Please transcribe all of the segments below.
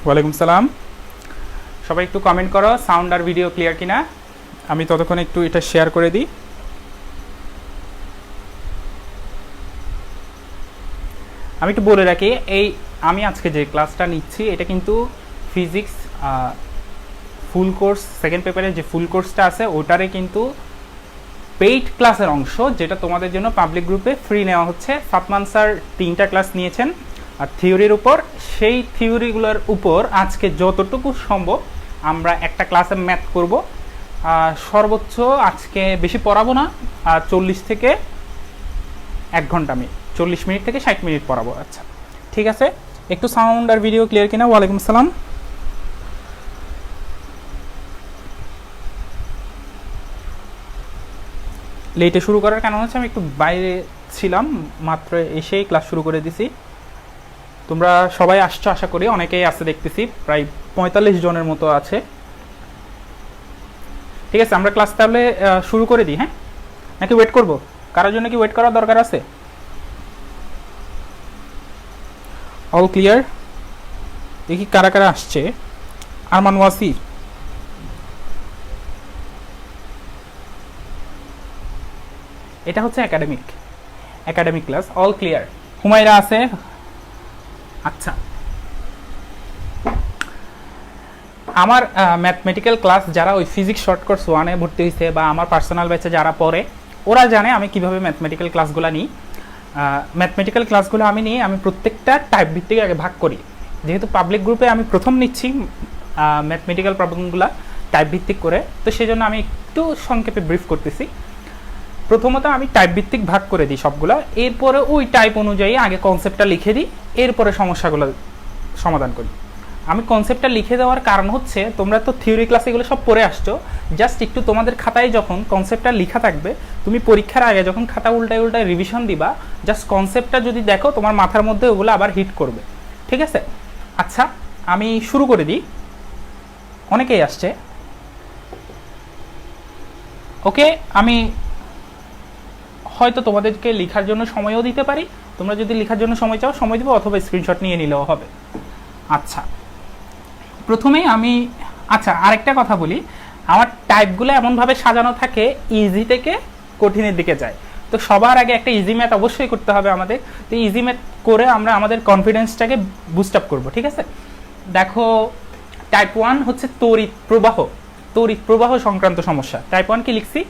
ওয়ালাইকুম সালাম। সবাই একটু কমেন্ট করো সাউন্ড আর ভিডিও ক্লিয়ার কিনা। আমি ততক্ষণ একটু এটা শেয়ার করে দিই। আমি একটু বলে রাখি, আমি আজকে যে ক্লাসটা নিচ্ছি এটা কিন্তু ফিজিক্স ফুল কোর্স সেকেন্ড পেপারে যে ফুল কোর্সটা আছে ওটারে কিন্তু পেইড ক্লাসের অংশ, যেটা তোমাদের জন্য পাবলিক গ্রুপে ফ্রি নেওয়া হচ্ছে। সাতমান স্যার 3টা ক্লাস নিয়েছেন আর থিওরির উপর, সেই থিওরিগুলোর উপর আজকে যতটুকু সম্ভব আমরা একটা ক্লাসে ম্যাথ করব। সর্বোচ্চ আজকে বেশি পড়াবো না, 40 থেকে 1 ঘন্টা, আমি 40 মিনিট থেকে 60 মিনিট পড়াবো। আচ্ছা ঠিক আছে, একটু সাউন্ড আর ভিডিও ক্লিয়ার কিনা। ওয়ালাইকুম আসসালাম। লেটে শুরু করার কারণ হচ্ছে আমি একটু বাইরে ছিলাম, মাত্র এসেই ক্লাস শুরু করে দিছি। তোমরা সবাই আসছো আশা করি, অনেকেই আছে দেখতেছি, প্রায় 45 জনের মতো আছে। ঠিক আছে, আমরা ক্লাস তাহলে শুরু করে দিই। হ্যাঁ, নাকি ওয়েট করব? কারোর জন্য কি ওয়েট করার দরকার আছে? All clear? দেখি কারা কারা আসছে। আরমান ওয়াসির, এটা হচ্ছে academic class. All clear? Humaira আছে? আচ্ছা, আমার ম্যাথমেটিক্যাল ক্লাস যারা ওই ফিজিক্স শর্ট কোর্স 1-এ ভর্তি হয়েছে বা আমার পার্সোনাল ব্যাচে যারা পড়ে ওরা জানে আমি কিভাবে ম্যাথমেটিক্যাল ক্লাসগুলো নিই। ম্যাথমেটিক্যাল ক্লাসগুলো আমি প্রত্যেকটা টাইপ ভিত্তিক আগে ভাগ করি। যেহেতু পাবলিক গ্রুপে আমি প্রথম নিচ্ছি ম্যাথমেটিক্যাল প্রবলেমগুলো টাইপ ভিত্তিক করে, তো সেই জন্য আমি একটু সংক্ষেপে ব্রিফ করতেছি। প্রথমত আমি টাইপ ভিত্তিক ভাগ করে দিই সবগুলো, এরপরে ওই টাইপ অনুযায়ী আগে কনসেপ্টটা লিখে দিই, এরপরে সমস্যাগুলো সমাধান করি। আমি কনসেপ্টটা লিখে দেওয়ার কারণ হচ্ছে তোমরা তো থিওরি ক্লাস এগুলো সব পড়ে আসছো, জাস্ট একটু তোমাদের খাতায় যখন কনসেপ্টটা লেখা থাকবে, তুমি পরীক্ষার আগে যখন খাতা উল্টায় রিভিশন দিবা, জাস্ট কনসেপ্টটা যদি দেখো তোমার মাথার মধ্যে ওগুলো আবার হিট করবে। ঠিক আছে, আচ্ছা আমি শুরু করে দিই। অনেকেই আসছে। ওকে, আমি হয়তো তোমাদেরকে লেখার জন্য সময়ও দিতে পারি, তোমরা যদি লেখার জন্য সময় চাও সময় দিব, অথবা স্ক্রিনশট নিয়ে নিলেও হবে। আচ্ছা, প্রথমেই আরেকটা কথা বলি, আমার টাইপগুলো এমনভাবে সাজানো থাকে ইজি থেকে কঠিনের দিকে যায়। তো সবার আগে একটা ইজি ম্যাথ অবশ্যই করতে হবে আমাদের। তো ইজি ম্যাথ করে আমরা আমাদের কনফিডেন্সটাকে বুস্ট আপ করবো। ঠিক আছে, দেখো টাইপ 1 হচ্ছে তড়িৎ প্রবাহ সংক্রান্ত সমস্যা। টাইপ 1 কি লিখছি?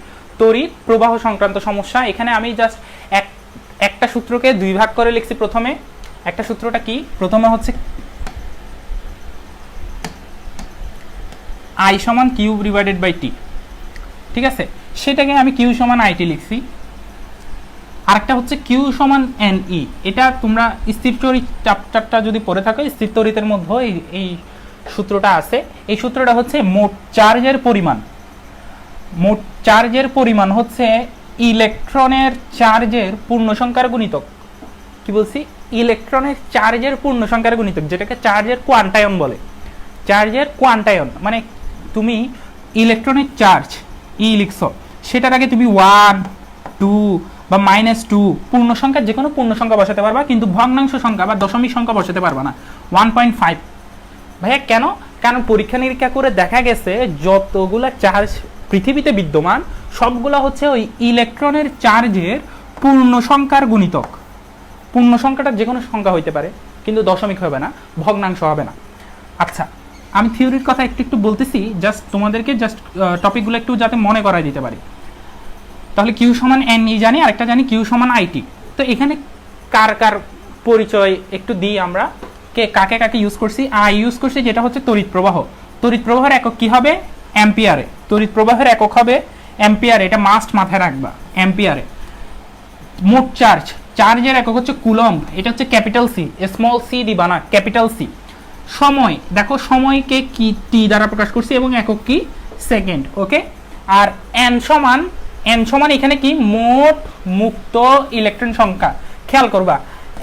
তড়িৎ প্রবাহ সংক্রান্ত সমস্যা। এখানে আমি জাস্ট একটা সূত্রকে 2 ভাগ করে লিখছি। প্রথমে একটা সূত্রটা কি? প্রথমে হচ্ছে I সমান কিউব ডিভাইডেড বাই টি। ঠিক আছে, সেটাকে আমি কিউ সমান আইটি লিখছি। আরেকটা হচ্ছে কিউ সমান এন ই। এটা তোমরা স্থির তড়িৎ চ্যাপ্টারটা যদি পড়ে থাকো, স্থির তড়িতের মধ্যে এই সূত্রটা আছে। এই সূত্রটা হচ্ছে মোট চার্জের পরিমাণ হচ্ছে ইলেকট্রনের চার্জের পূর্ণ সংখ্যার গুণিতক। কি বলছি? ইলেকট্রনের চার্জের পূর্ণ সংখ্যার গুণিতক, যেটাকে চার্জের কোয়ান্টায়ন বলে। চার্জের কোয়ান্টায়ন মানে তুমি ইলেকট্রনের চার্জ ই লিখছো, সেটার আগে তুমি 1, 2 বা -2 পূর্ণ সংখ্যা, যে কোনো পূর্ণ সংখ্যা বসাতে পারবা, কিন্তু ভগ্নাংশ সংখ্যা বা দশমিক সংখ্যা বসাতে পারবা না। 1.5। ভাইয়া কেন? কারণ পরীক্ষা নিরীক্ষা করে দেখা গেছে যতগুলা চার্জ পৃথিবীতে বিদ্যমান সবগুলা হচ্ছে ওই ইলেকট্রনের চার্জের পূর্ণ সংখ্যার গুণিতক। পূর্ণ সংখ্যাটা যে কোনো সংখ্যা হইতে পারে, কিন্তু দশমিক হবে না, ভগ্নাংশ হবে না। আচ্ছা, আমি থিওরির কথা একটু বলতেছি, জাস্ট তোমাদেরকে টপিকগুলো একটু যাতে মনে করাই দিতে পারি। তাহলে কিউ সমান এন ই জানি, আরেকটা জানি কিউ সমান আইটি। তো এখানে কার কার পরিচয় একটু দিই আমরা, কাকে ইউজ করছি। ইউজ করছি যেটা হচ্ছে তড়িৎ প্রবাহের একক কি হবে? অ্যাম্পিয়ারে। তড়িৎ প্রবাহের একক হবে অ্যাম্পিয়ারে, এটা মাস্ট মাথায় রাখবা, অ্যাম্পিয়ারে। মোট চার্জের একক হচ্ছে কুলম্ব, এটা হচ্ছে ক্যাপিটাল সি, স্মল সি দিবা না, ক্যাপিটাল সি। সময়, দেখো সময়কে কি টি দ্বারা প্রকাশ করছি এবং একক কি? সেকেন্ড। ওকে, আর এন সমান এখানে কি? মোট মুক্ত ইলেকট্রন সংখ্যা। খেয়াল করবা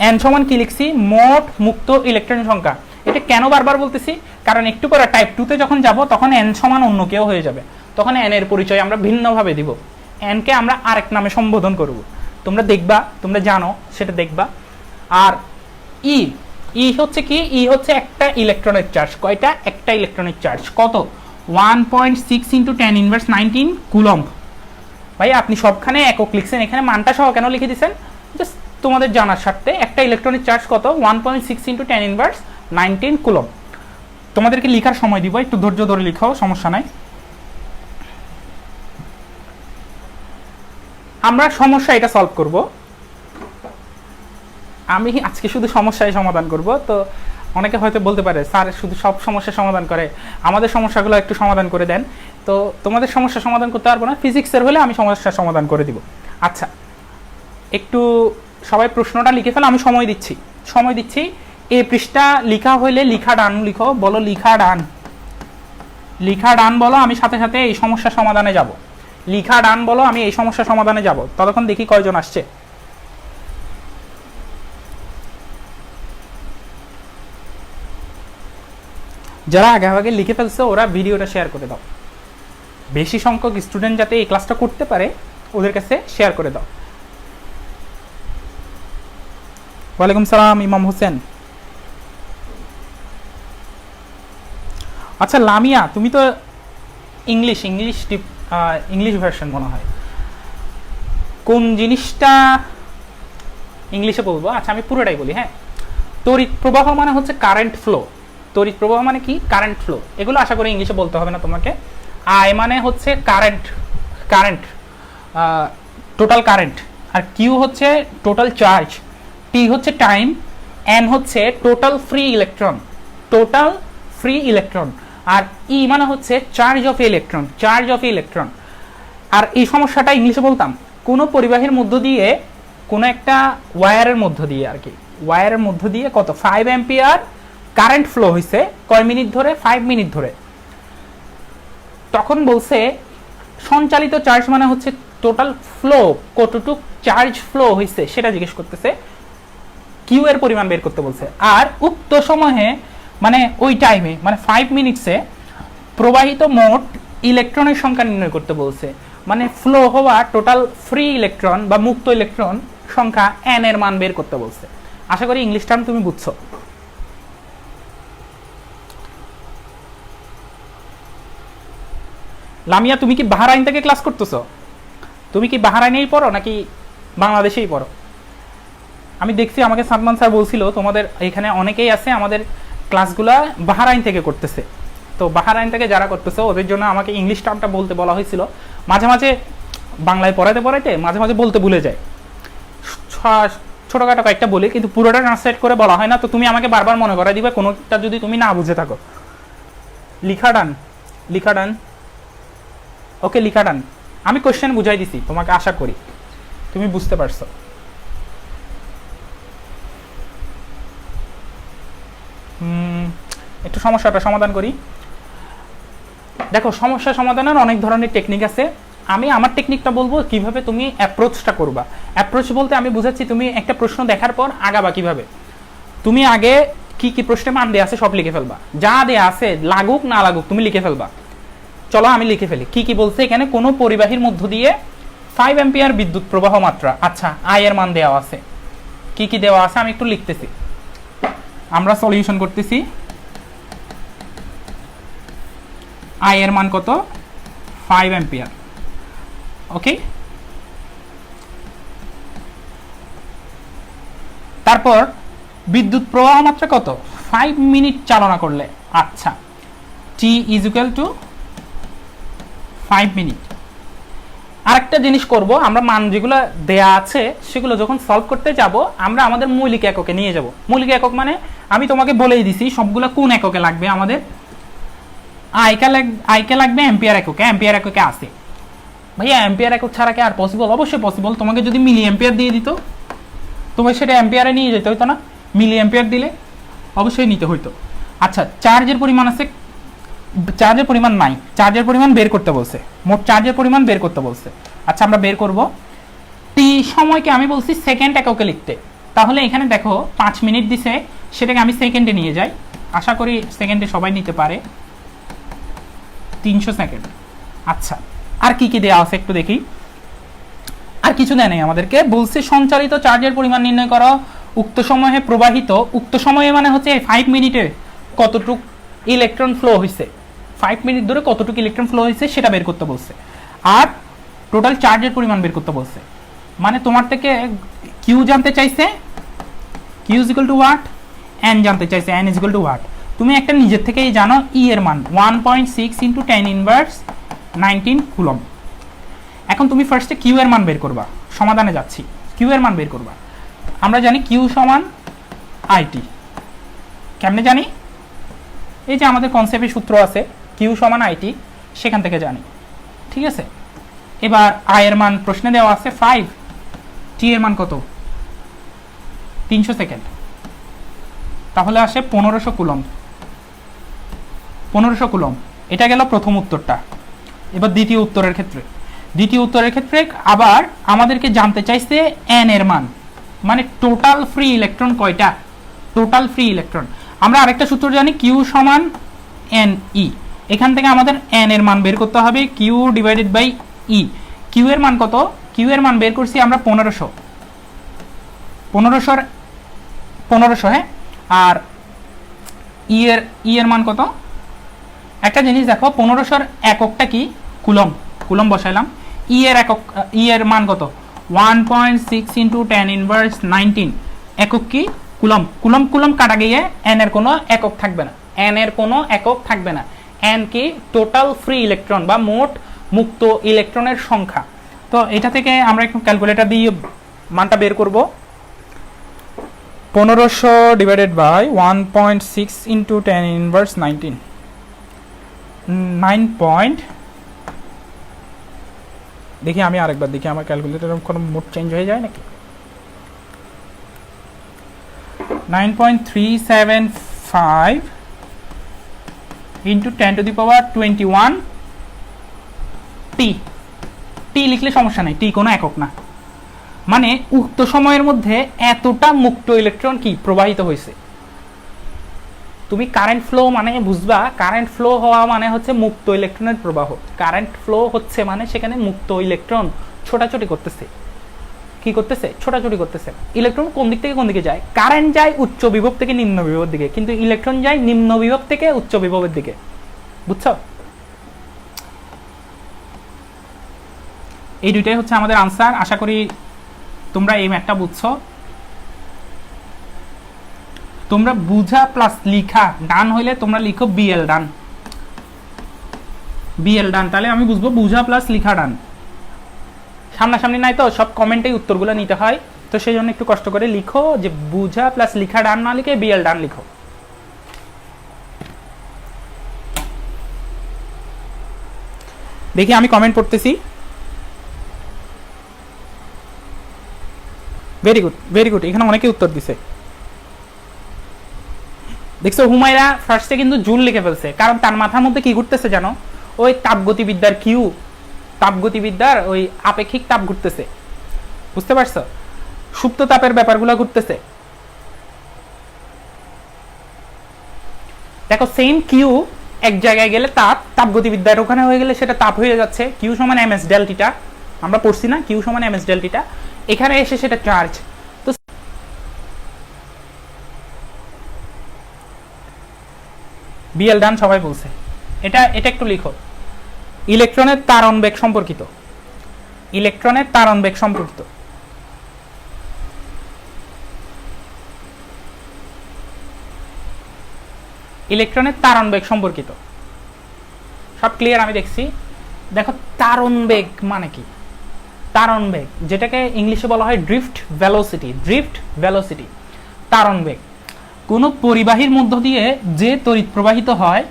এন সমান কি লিখছি? মোট মুক্ত ইলেকট্রন সংখ্যা। এটা কেন বারবার বলতেছি? কারণ একটু পরে টাইপ 2-তে যখন যাব তখন এন সমান অন্য কেউ হয়ে যাবে, তখন এন এর পরিচয় আমরা ভিন্নভাবে দিব, এন কে আমরা আরেক নামে সম্বোধন করব। তোমরা দেখবা, তোমরা জানো, সেটা দেখবা। আর ই ই হচ্ছে কি, ই হচ্ছে একটা ইলেকট্রনের চার্জ। কয়টা? একটা ইলেকট্রনের চার্জ। কত? 1.6 ইন্টু 10⁻19 কুলম্ব। ভাই আপনি সবখানে একক লিখছেন, এখানে মানটা সহ কেন লিখে দিচ্ছেন? জাস্ট তোমাদের জানার স্বার্থে। একটা ইলেকট্রনের চার্জ কত? 1.6 ইন্টু 10⁻19 কুলম্ব। তোমাদেরকে লিখার সময় দিব, একটু ধৈর্য ধরে লিখো, সমস্যা নাই। আমরা সমস্যা এটা সলভ করব। আমি আজকে শুধু সমস্যায় সমাধান করব। তো অনেকে হয়তো বলতে পারে স্যার শুধু সব সমস্যার সমাধান করে, আমাদের সমস্যাগুলো একটু সমাধান করে দেন। তো তোমাদের সমস্যা সমাধান করতে পারবো না, ফিজিক্সের হলে আমি সমস্যার সমাধান করে দিব। আচ্ছা, একটু সবাই প্রশ্নটা লিখে ফেলো, আমি সময় দিচ্ছি। এই পৃষ্ঠা লিখা হইলে লিখা ডান লিখো, বলো লিখা ডান বলো, আমি সাথে সাথে এই সমস্যা সমাধানে যাব। লিখা ডান বলো, আমি এই সমস্যা সমাধানে যাব। ততক্ষণ দেখি কয়জন আসছে। যারা আগে লিখে ফেলছে ওরা ভিডিওটা শেয়ার করে দাও, বেশি সংখ্যক স্টুডেন্ট যাতে এই ক্লাসটা করতে পারে ওদের কাছে শেয়ার করে দাও। ওয়ালাইকুম সালাম ইমাম হোসেন। আচ্ছা লামিয়া, তুমি তো ইংলিশ ভার্সন মনে হয়, কোন জিনিসটা ইংলিশে বলবো? আচ্ছা আমি পুরোটাই বলি। হ্যাঁ, তড়িৎ প্রবাহ মানে হচ্ছে কারেন্ট ফ্লো। তড়িৎ প্রবাহ মানে কি? Current flow. এগুলো আশা করি ইংলিশে বলতে হবে না তোমাকে। আই মানে হচ্ছে কারেন্ট, টোটাল কারেন্ট। আর কিউ হচ্ছে টোটাল চার্জ, টি হচ্ছে টাইম, এন হচ্ছে টোটাল ফ্রি ইলেকট্রন, আর ই মানে হচ্ছে চার্জ অফ ইলেকট্রন। আর এই সমস্যাটা ইংলিশে বলতাম, কোনো পরিবাহীর মধ্য দিয়ে, কোনো একটা ওয়্যারের মধ্য দিয়ে কত 5 অ্যাম্পিয়ার কারেন্ট ফ্লো হয়েছে। কয় মিনিট ধরে? 5 মিনিট ধরে। তখন বলছে সঞ্চালিত চার্জ মানে হচ্ছে টোটাল ফ্লো, কতটুক চার্জ ফ্লো হয়েছে সেটা জিজ্ঞেস করতেছে, কিউ এর পরিমাণ বের করতে বলছে। আর উক্ত সময়ে মানে ওই টাইমে মানে 5 মিনিটসে প্রবাহিত মোট ইলেকট্রনের সংখ্যা নির্ণয় করতে বলছে। মানে ফ্লো হওয়া টোটাল ফ্রি ইলেকট্রন বা মুক্ত ইলেকট্রন সংখ্যা এন এর মান বের করতে বলছে। আশা করি ইংলিশ টার্ম তুমি বুঝছো। লামিয়া, তুমি কি বাহরাইন থেকে ক্লাস করতেছো? তুমি কি বাহরাইনেই পড়ো নাকি বাংলাদেশেই পড়ো? আমি দেখছি আমাকে সাদমান স্যার বলছিল তোমাদের এখানে অনেকেই আছে আমাদের ক্লাসগুলা বাহরাইন থেকে করতেছে। তো বাহরাইন থেকে যারা করতেছে ওদের জন্য আমাকে ইংলিশ টার্মটা বলতে বলা হয়েছিল। মাঝে মাঝে বাংলায় পড়াইতে মাঝে মাঝে বলতে ভুলে যায়, ছোটখাটো কয়েকটা বলি, কিন্তু পুরোটা ট্রান্সলেট করে বলা হয় না। তো তুমি আমাকে বারবার মনে করাই দিবে কোনোটা যদি তুমি না বুঝে থাকো। লিখা ডান। ওকে, লিখা ডান। আমি কোশ্চেন বুঝাই দিছি তোমাকে, আশা করি তুমি বুঝতে পারছো। একটু সমস্যাটা সমাধান করি। দেখো, সমস্যা সমাধানের অনেক ধরনের টেকনিক আছে। আমি আমার টেকনিকটা বলবো কিভাবে তুমি অ্যাপ্রোচটা করবা। অ্যাপ্রোচ বলতে আমি বুঝাচ্ছি তুমি একটা প্রশ্ন দেখার পর আগাবা কিভাবে। তুমি আগে কি কি প্রশ্নে মান দেয়া আছে সব লিখে ফেলবা, যা দেয়া আছে লাগুক না লাগুক তুমি লিখে ফেলবা। চলো আমি লিখে ফেলি কি কি বলছে এখানে। কোনো পরিবাহীর মধ্য দিয়ে 5 অ্যাম্পিয়ার বিদ্যুৎ প্রবাহ মাত্রা। আচ্ছা, আই এর মান দেওয়া আছে, কি কি দেওয়া আছে আমি একটু লিখতেছি, আমরা সলিউশন করতেছি। আই এর মান কত? 5 অ্যাম্পিয়ার। ওকে, তারপর বিদ্যুৎ প্রবাহ মাত্রা কত? 5 মিনিট চালনা করলে। আচ্ছা, টি ইজ ইকুয়াল টু 5 মিনিট। আরেকটা জিনিস করব, আমরা মান যেগুলো দেয়া আছে সেগুলো যখন সলভ করতে যাব আমরা আমাদের মৌলিক এককে নিয়ে যাব। মৌলিক একক মানে আমি তোমাকে বলেই দিছি সবগুলো কোন এককে লাগবে। আমাদের আইকে লাগবে অ্যাম্পিয়ার এককে আছে। ভাইয়া অ্যাম্পিয়ার একক ছাড়া কি আর পসিবল? অবশ্যই পসিবল। তোমাকে যদি মিলি অ্যাম্পিয়ার দিয়ে দিত তোমাকে সেটা অ্যাম্পিয়ারে নিয়ে যেতে হইতো না? মিলি অ্যাম্পিয়ার দিলে অবশ্যই নিতে হইতো। আচ্ছা, চার্জের পরিমাণ আছে, চার্জের পরিমাণ নাই, চার্জের পরিমাণ বের করতে বলছে, মোট চার্জের পরিমাণ বের করতে বলছে। আচ্ছা, আমরা বের করব। টি সময়কে আমি বলছি সেকেন্ড এককে লিখতে। তাহলে এখানে দেখো 5 মিনিট দিছে, সেটাকে আমি সেকেন্ডে নিয়ে যাই। আশা করি সেকেন্ডে সবাই নিতে পারে, 300 সেকেন্ড। আচ্ছা, আর কি কি দেওয়া আছে একটু দেখি। আর কিছু দেয় নাই আমাদেরকে, বলছে সঞ্চালিত চার্জের পরিমাণ নির্ণয় করো উক্ত সময়ে প্রবাহিত, উক্ত সময়ে মানে হচ্ছে 5 মিনিটে কতটুক ইলেকট্রন ফ্লো হয়েছে, 5 মিনিট ধরে কতটুকু ইলেকট্রন ফ্লো হয়েছে সেটা বের করতে বলছে, আর টোটাল চার্জের পরিমাণ বের করতে বলছে। মানে তোমার থেকে কিউ জানতে চাইছে, Q is equal to what, N জানতে চাইছে, N is equal to what. তুমি একটা নিজের থেকেই জানো ই এর মান 1.6 ইন্টু 10 ইনভার্স 19 কুলম। এখন তুমি ফার্স্টে কিউ এর মান বের করবা, সমাধানে যাচ্ছি, কিউ এর মান বের করবা। আমরা জানি কিউ সমান আইটি। কেমনে জানি? এই যে আমাদের কনসেপ্টের সূত্র আছে, কিউ সমান আইটি, সেখান থেকে জানি। ঠিক আছে, এবার আই এর মান প্রশ্নে দেওয়া আছে 5, টি এর মান কত 300 সেকেন্ড, তাহলে আসে 1500 কুলম। 1500 কুলম, এটা গেল প্রথম উত্তরটা। এবার দ্বিতীয় উত্তরের ক্ষেত্রে আবার আমাদেরকে জানতে চাইছে এন এর মান, মানে টোটাল ফ্রি ইলেকট্রন কয়টা, টোটাল ফ্রি ইলেকট্রন। আমরা আরেকটা সূত্র জানি, কিউ সমান এন ই। এখান থেকে আমাদের এন এর মান বের করতে হবে, কিউ ডিভাইডেড বাই ই। কিউ এর মান কত? কিউ এর মান বের করছি আমরা 1500, হ্যাঁ। আর ই এর মান কত? একটা জিনিস দেখো, 1500 এককটা কি? কুলম। কুলম বসাইলাম। ই এর মান কত? 1.6 ইন্টু 10 ইনভার্স 19, একক কি? কুলম। কুলম কাটা গিয়ে এন এর কোনো একক থাকবে না, এন কি? টোটাল ফ্রি ইলেকট্রন বা মোট মুক্ত ইলেকট্রনের সংখ্যা। তো এটা থেকে আমরা একটু ক্যালকুলেটর দিয়ে মানটা বের করব। 1500 ডিভাইডেড বাই 1.6 ইন্টু 10 ইনভার্স 19, 9. দেখি আমি আরেকবার দেখি আমার ক্যালকুলেটরের কোনো মোড চেঞ্জ হয়ে যায় নাকি। 9.375 ইন্টু 10 টু দি পাওয়ার 21 টি লিখলে সমস্যা নেই, টি কোনো একক না। মানে উক্ত সময়ের মধ্যে এতটা মুক্ত ইলেকট্রন কি প্রবাহিত হয়েছে। তুমি কারেন্ট ফ্লো মানে বুঝবা, কারেন্ট ফ্লো হওয়া মানে হচ্ছে মুক্ত ইলেকট্রনের প্রবাহ। কারেন্ট ফ্লো হচ্ছে মানে সেখানে মুক্ত ইলেকট্রন ছোটাছুটি করতেছে। কি করতেছে? ছোটাছুটি করতেছে। ইলেকট্রন কোন দিক থেকে কোন দিকে যায়? কারেন্ট যায় উচ্চ বিভব থেকে নিম্ন বিভবের দিকে, কিন্তু ইলেকট্রন যায় নিম্ন বিভব থেকে উচ্চ বিভবের দিকে। বুঝছো? এই দুইটাই হচ্ছে আমাদের আনসার। আশা করি তোমরা এই ম্যাথটা বুঝছো। তোমরা বুঝা প্লাস লিখা ডান হইলে তোমরা লিখো বিএল ডান, তাহলে আমি বুঝবো বুঝা প্লাস লিখা ডান। সামনাসামনি নাই তো, সব কমেন্টেই উত্তরগুলো নিতে হয়, তো সেই জন্য একটু কষ্ট করে লিখো যে বুঝা প্লাস লিখা ডান না লিখে বিএল ডান লিখো। দেখি আমি কমেন্ট পড়তেছি। ভেরি গুড, এখানে অনেকে উত্তর দিছে। দেখছো হুমায়রা ফার্স্টে কিন্তু জুল লিখে ফেলছে, কারণ তার মাথার মধ্যে কি ঘুরতেছে জানো? ওই তাপগতিবিদ্যার কিউ, তাপগতিবিদ্যার ওই আপেক্ষিক তাপ ঘুরতেছে। বুঝতে পারছো? সুপ্ত তাপের ব্যাপারগুলো ঘুরতেছে। দেখো সেম কিউ এক জায়গায় গেলে তাপগতিবিদ্যার ওখানে হয়ে গেলে সেটা তাপ হয়ে যাচ্ছে। কিউ সমান এমএস ডেল থিটা, আমরা পড়ছি না? কিউ সমান এমএস ডেল থিটা। এখানে এসে সেটা চার্জ। তো বিএল ডান সবাই বলছে। এটা একটু লিখো। ইলেকট্রনের তারণ বেগ সম্পর্কিত, ইলেকট্রনের তারণ বেগ সম্পর্কিত। ইলেকট্রনের তারণ বেগ সম্পর্কিত সব ক্লিয়ার আমি দেখছি। দেখো তারণ বেগ মানে কি? তারণ বেগ, যেটাকে ইংলিশে বলা হয় ড্রিফট ভেলোসিটি। তারণ বেগ কোনো পরিবাহীর মধ্য দিয়ে যে তড়িৎ প্রবাহিত হয়,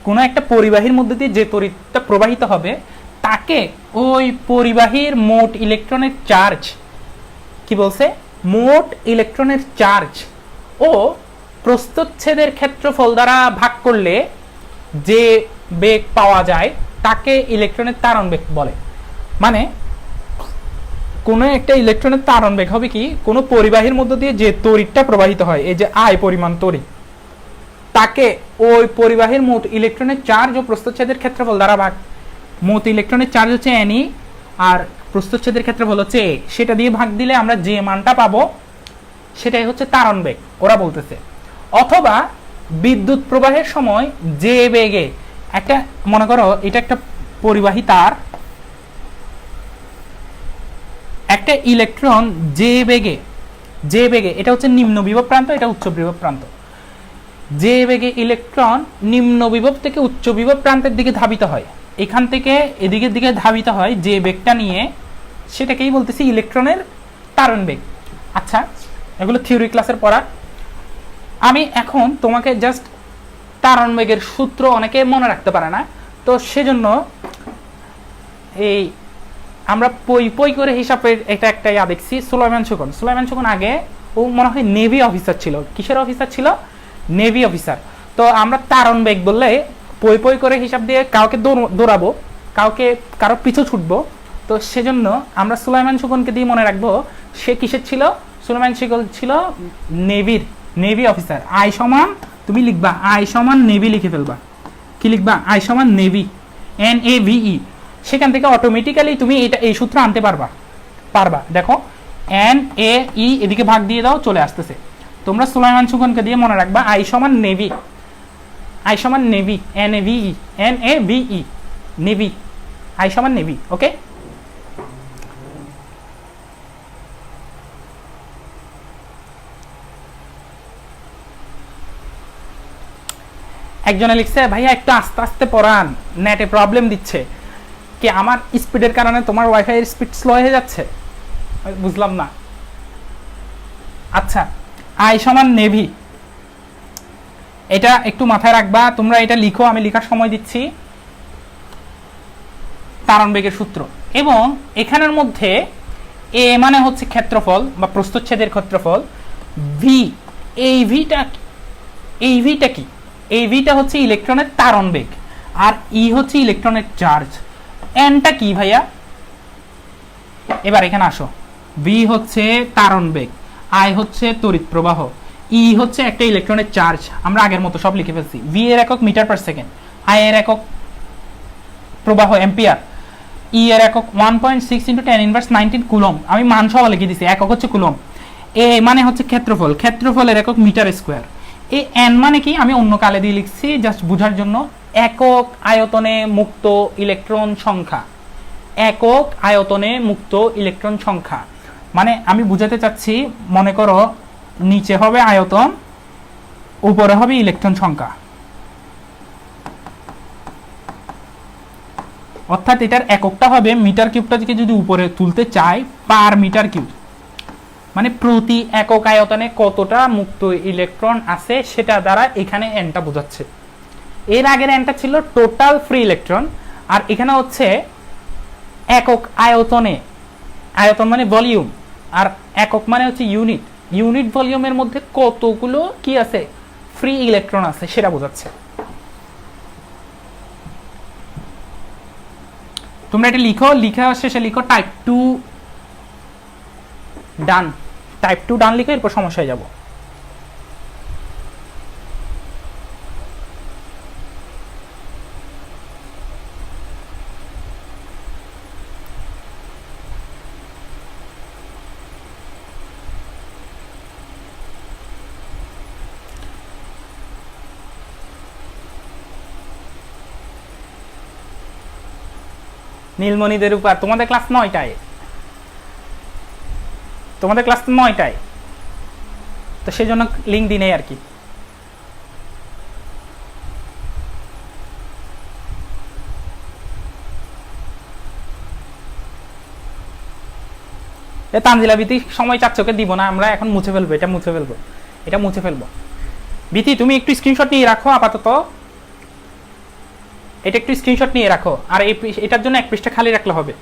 কোনো একটা পরিবাহীর মধ্য দিয়ে যে তড়িৎটা প্রবাহিত হবে তাকে ওই পরিবাহীর মোট ইলেকট্রনের চার্জ কি বলছে? মোট ইলেকট্রনের চার্জ ও প্রস্থচ্ছেদের ক্ষেত্রফল দ্বারা ভাগ করলে যে বেগ পাওয়া যায় তাকে ইলেকট্রনের তারণ বেগ বলে। মানে কোনো একটা ইলেকট্রনের তারণ বেগ হবে কি? কোনো পরিবাহীর মধ্য দিয়ে যে তড়িৎটা প্রবাহিত হয়, এই যে আই পরিমাণ তড়িৎ, তাকে ওই পরিবাহীর মোট ইলেকট্রনের চার্জ ও প্রস্থচ্ছেদের ক্ষেত্রফল দ্বারা ভাগ। মোট ইলেকট্রনের চার্জ হচ্ছে এনই আর প্রস্থচ্ছেদের ক্ষেত্রফল হচ্ছে এ, সেটা দিয়ে ভাগ দিলে আমরা যে মানটা পাবো সেটাই হচ্ছে তারণ বেগ ওরা বলতেছে। অথবা বিদ্যুৎ প্রবাহের সময় যে বেগে একটা, মনে করো এটা একটা পরিবাহী তার, একটা ইলেকট্রন যে বেগে এটা হচ্ছে নিম্ন বিভব প্রান্ত, এটা উচ্চ বিভব প্রান্ত, যে বেগে ইলেকট্রন নিম্ন বিভব থেকে উচ্চ বিভব প্রান্তের দিকে ধাবিত হয়, এখান থেকে এদিকের দিকে ধাবিত হয় যে বেগটা নিয়ে, সেটাকেই বলতেছি ইলেকট্রনের তারণ বেগ। আচ্ছা, এগুলো থিওরি ক্লাসের পড়া। আমি এখন তোমাকে জাস্ট তারণ বেগের সূত্র অনেকে মনে রাখতে পারে না, তো সেজন্য এই আমরা পই করে হিসাবের এটা একটা ইয়া দেখছি। সুলাইমান সুকন আগে ও মনে হয় নেভি অফিসার ছিল। কিসের অফিসার ছিল? Navy officer. তো আমরা তারণ বেগ বললে পই করে হিসাব দিয়ে কাউকে দৌড়াবো, কারো পিছু ছুটবো, তো সেজন্য আমরা সুলাইমান সুকনকে দিয়ে মনে রাখবো সে কিসের ছিল? সুলাইমান সুকন ছিল নেভি অফিসার। আই সমান, তুমি লিখবা আই সমান নেভি, লিখে ফেলবা। কি লিখবা? আই সমান নেভি, NAVE। সেখান থেকে অটোমেটিক্যালি তুমি এই সূত্র আনতে পারবা। দেখো NAE এদিকে ভাগ দিয়ে দাও, চলে আসতেছে। তোমরা সুলাইমান সুকনকে দিয়ে মনে রাখবা আই সমান নেভি, NAVE নেভি, আই সমান নেভি। ওকে, একজনে লিখছে ভাইয়া একটু আস্তে আস্তে পড়ান, নেটে প্রবলেম দিচ্ছে। কি আমার স্পিডের কারণে তোমার ওয়াইফাই এর স্পিড স্লো হয়ে যাচ্ছে? বুঝলাম না। আচ্ছা, আই সমান নেভি, এটা একটু মাথায় রাখবা। তোমরা এটা লিখো, আমি লেখার সময় দিচ্ছি। তারণ বেগের সূত্র, এবং এখানের মধ্যে এ মানে হচ্ছে ক্ষেত্রফল বা প্রস্থচ্ছেদের ক্ষেত্রফল, ভি, এই ভিটা কি? এই ভিটা হচ্ছে ইলেকট্রনের তারণ বেগ, আর ই হচ্ছে ইলেকট্রনের চার্জ। এনটা কি ভাইয়া? এবার এখানে আসো। ভি হচ্ছে তারণ বেগ, আই হচ্ছে তড়িৎ প্রবাহ, ই হচ্ছে একটা ইলেকট্রনের চার্জ। আমরা আগের মতো সব লিখে ফেলছি। ভি এর একক মিটার পার সেকেন্ড, আই এর একক প্রবাহ অ্যাম্পিয়ার, ই এর একক 1.6 × 10⁻19 কুলম। আমি মান সহ লিখে দিছি, একক হচ্ছে কুলম। এ মানে হচ্ছে ক্ষেত্রফলের একক মিটার স্কোয়ার। এই এন মানে কি আমি অন্য কালে দিয়ে লিখছি জাস্ট বোঝার জন্য, একক আয়তনে মুক্ত ইলেকট্রন সংখ্যা। একক আয়তনে মুক্ত ইলেকট্রন সংখ্যা মানে আমি বুঝাতে চাচ্ছি, মনে করো নিচে হবে আয়তন, উপরে হবে ইলেকট্রন সংখ্যা, অর্থাৎ এটার এককটা হবে মিটার কিউবটাকে যদি উপরে তুলতে চাই পার মিটার কিউব, মানে প্রতি একক আয়তনে কতটা মুক্ত ইলেকট্রন আছে সেটা দ্বারা এখানে এনটা বোঝাচ্ছে। এর আগের এনটা ছিল টোটাল ফ্রি ইলেকট্রন, আর এখানে হচ্ছে একক আয়তনে, আয়তন মানে ভলিউম, আর একক মানে হচ্ছে ইউনিট ভলিউমের মধ্যে কতগুলো কি আছে, ফ্রি ইলেকট্রন আছে সেটা বোঝাচ্ছে। তোমরা এটা লিখো, লিখা শেষে লিখো টাইপ 2 ডান লিখো, এরপর সমস্যায় যাব। নীলমণিদের উপর তোমাদের ক্লাস 9টায়, তো সেই জন্য লিঙ্ক দিই নেই আর কি। তানজিলা বিতি সময় চাচ্চকে দিব না, আমরা এখন মুছে ফেলবো, এটা মুছে ফেলবো। বিতি তুমি একটু স্ক্রিনশট নিয়ে রাখো আপাতত, এটা একটু স্ক্রিনশট নিয়ে রাখো, আর এটার জন্য এক পৃষ্ঠা খালি রাখলে হবে।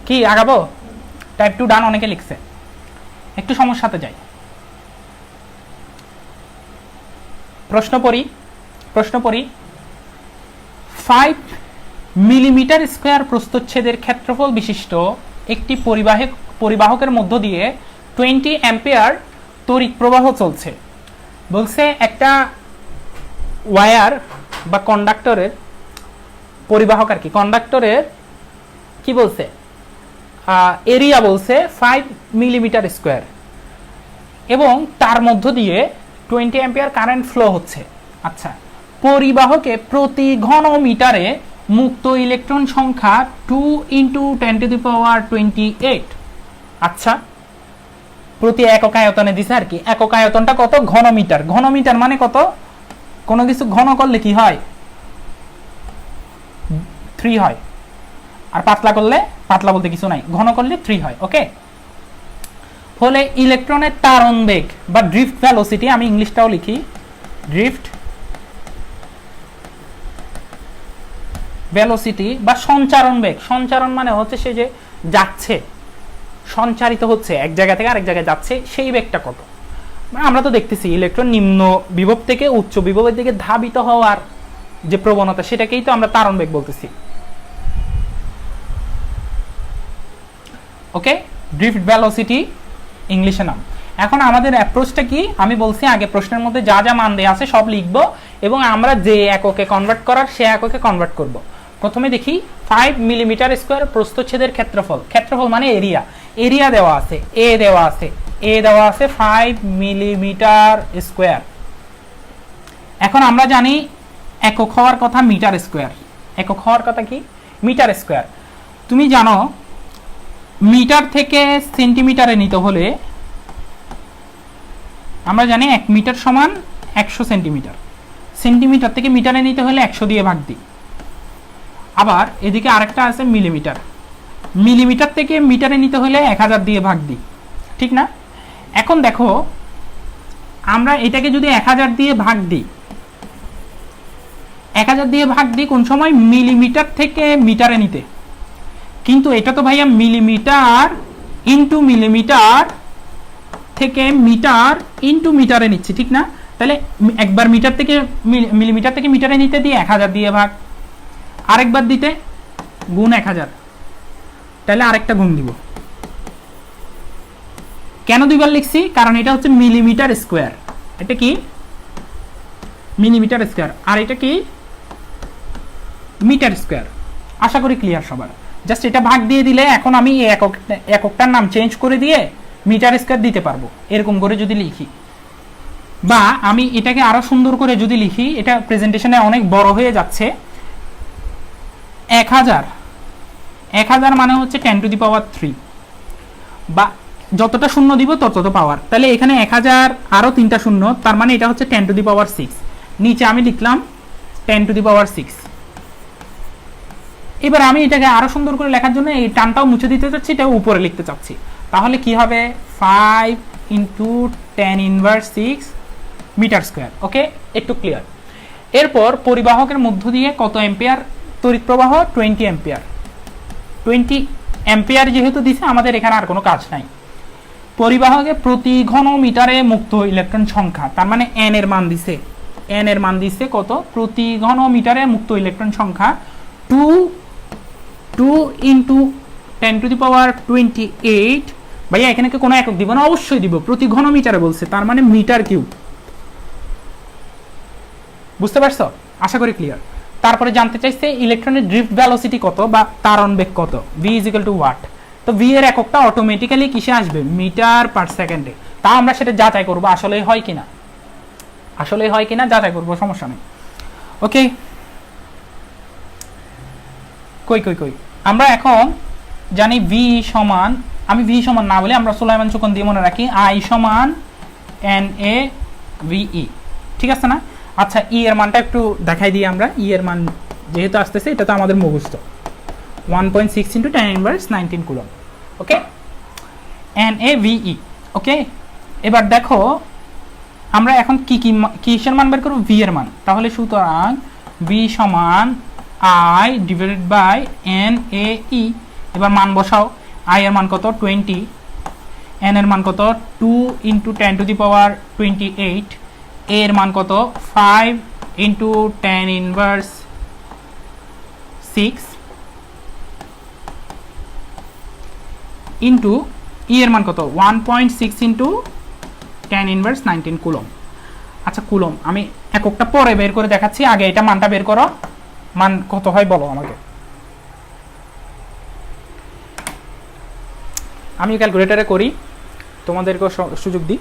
কি আগাবো? টাইপ 2 ডান অনেকে লিখছে, একটু সমস্যাতে যাই। প্রশ্ন পড়ি 5 মিলিমিটার স্কয়ার প্রস্থচ্ছেদের ক্ষেত্রফল বিশিষ্ট একটি পরিবাহকের মধ্য দিয়ে 20 অ্যাম্পিয়ার তড়িৎ প্রবাহ চলছে। বলছে একটা ওয়্যার বা কন্ডাক্টরের পরিবাহক আর কি, কন্ডাক্টরের কি বলছে এরিয়া বলছে 5 মিলিমিটার স্কোয়ার এবং তার মধ্য দিয়ে 20 অ্যাম্পিয়ার কারেন্ট ফ্লো হচ্ছে। আচ্ছা, পরিবাহকে প্রতি ঘন মিটারে মুক্ত ইলেকট্রন সংখ্যা 2 × 10⁻28। আচ্ছা, প্রতি একক আয়তনে দিছে আর কি। একক আয়তনটা কত? ঘনমিটার। ঘনমিটার মানে কত? কোনো কিছু ঘন করলে কি হয়? 3 হয়। আর পাতলা করলে, পাতলা বলতে কিছু নাই, ঘন করলে 3 হয়। ওকে, হলে ইলেকট্রনের তারণ বেগ বা ড্রিফট ভেলোসিটি, আমি ইংলিশটাও লিখি, ড্রিফট ভেলোসিটি বা সঞ্চারণ বেগ। সঞ্চারণ মানে হচ্ছে সে যে যাচ্ছে, সঞ্চারিত হচ্ছে, এক জায়গা থেকে আরেক জায়গায় যাচ্ছে, সেই বেগটা কত? আমরা তো দেখতেছি ইলেকট্রন নিম্ন বিভব থেকে উচ্চ বিভবের দিকে ধাবিত হওয়ার যে প্রবণতা, সেটাকেই তো আমরা তারণ বেগ বলতেছি। ওকে, ড্রিফট ভেলোসিটি ইংলিশে নাম। এখন আমাদের অ্যাপ্রোচটা কি? আমি বলছি আগে প্রশ্নের মধ্যে যা যা মান দেয়া আছে সব লিখবো এবং আমরা যে এককে কনভার্ট করার সে এককে কনভার্ট করব। প্রথমে দেখি 5 মিলিমিটার স্কোয়ার প্রস্থচ্ছেদের ক্ষেত্রফল। ক্ষেত্রফল মানে এরিয়া। এরিয়া দেওয়া আছে, এ দেওয়া আছে, এ দেওয়া আছে 5 মিলিমিটার স্কোয়ার। এখন আমরা জানি একক হওয়ার কথা মিটার স্কোয়ার। একক হওয়ার কথা কি? Metre square. তুমি জানো মিটার থেকে সেন্টিমিটারে নিতে হলে আমরা জানি 1 মিটার সমান 100 সেন্টিমিটার। সেন্টিমিটার থেকে মিটারে নিতে হলে 100 দিয়ে ভাগ দিই। আবার এদিকে আরেকটা আছে মিলিমিটার। মিলিমিটার থেকে মিটারে নিতে হলে 1000 দিয়ে ভাগ দিই, ঠিক না? এখন দেখো আমরা এটাকে যদি 1000 দিয়ে ভাগ দিই, 1000 দিয়ে ভাগ দিই কোন সময়? মিলিমিটার থেকে মিটারে নিতে। কিন্তু এটা তো ভাইয়া মিলিমিটার ইন্টু মিলিমিটার থেকে মিটার ইন্টু মিটারে নিচ্ছি, ঠিক না? তাহলে একবার মিটার থেকে মিলিমিটার থেকে মিটারে নিতে দিয়ে 1000 দিয়ে ভাগ, আরেকবার দিতে গুণ 1000, তাহলে আরেকটা গুণ দিব। কেন দুইবার লিখছি? কারণ এটা হচ্ছে মিলিমিটার স্কোয়ার। এটা কি? Millimetre square. আর এটা কি? Metre square. আশা করি ক্লিয়ার সবার। জাস্ট এটা ভাগ দিয়ে দিলে এখন আমি এই এককটার নাম চেঞ্জ করে দিয়ে মিটার স্কোয়ার দিতে পারবো, এরকম করে যদি লিখি। বা আমি এটাকে আরো সুন্দর করে যদি লিখি, এটা প্রেজেন্টেশনে অনেক বড় হয়ে যাচ্ছে। 1000 মানে হচ্ছে 10⁻3, বা যতটা শূন্য দিব তত পাওয়ার। তাহলে এখানে 1000 আরো 3টা শূন্য, তার মানে এটা হচ্ছে 10⁻6। নিচে আমি লিখলাম 10⁻6। এবার আমি এটাকে আরো সুন্দর করে লেখার জন্য এই টানটাও মুছে দিতে চাচ্ছি, এটা উপরে লিখতে চাচ্ছি। তাহলে কি হবে? 5 × 10⁻6 মিটার স্কোয়ার। ওকে, একটু ক্লিয়ার। এরপর পরিবাহকের মধ্য দিয়ে কত অ্যাম্পিয়ার তড়িৎ প্রবাহ? 20 অ্যাম্পিয়ার। 20 অ্যাম্পিয়ার যেহেতু দিছে, আমাদের এখানে আর কোনো কাজ নাই। পরিবাহকে প্রতি ঘন মিটারে মুক্ত ইলেকট্রন সংখ্যা, তার মানে এন এর মান দিছে। এন এর মান দিছে কত? প্রতি ঘন মিটারে মুক্ত ইলেকট্রন সংখ্যা 2 × 10⁻28। ভাইয়া এখানে কি কোনো একক দিব না? অবশ্যই দিব, প্রতি ঘন মিটারে বলছে, তার মানে মিটার কিউব। বুঝতে পারছো? আশা করি ক্লিয়ার। তারপরে জানতে চাইছে ইলেকট্রনের ড্রিফট ভেলোসিটি কত বা তারণ বেগ কত? v = watt. তো v এর এককটা অটোমেটিক্যালি কিসে আসবে? মিটার পার সেকেন্ডে। তা আমরা সেটা যাচাই করব আসলে হয় কিনা, আসলে হয় কিনা যাচাই করব, সমস্যা নেই। ওকে, কই আমরা এখন জানি v সমান, আমি v সমান না বলে আমরা সুলাইমান চুকন দিয়ে মনে রাখি, I সমান NaVe, ঠিক আছে না? আচ্ছা, ই এর মানটা একটু দেখাই দিই আমরা। ই এর মান যেহেতু আসতেছে, এটা তো আমাদের মুখস্থ, 1.6 × 10⁻19 কুলম। ওকে, NaVe। ওকে, এবার দেখো আমরা এখন কিসের মান বের করব? v এর মান। তাহলে সুতরাং v সমান I / NaE। এবার মান বসাও। I এর মান কত? 20। n এর মান কত? 2 × 10⁻28। a এর মান কত? 5 × 10⁻6 ইন্টু ই এর মান কত? 1.6 × 10⁻19 কুলম। আচ্ছা, কুলম আমি এককটা পরে বের করে দেখাচ্ছি, আগে এটা মানটা বের করো। মান কত হয় বলো আমাকে। আমি ক্যালকুলেটারে করি, তোমাদেরকেও সুযোগ দিই।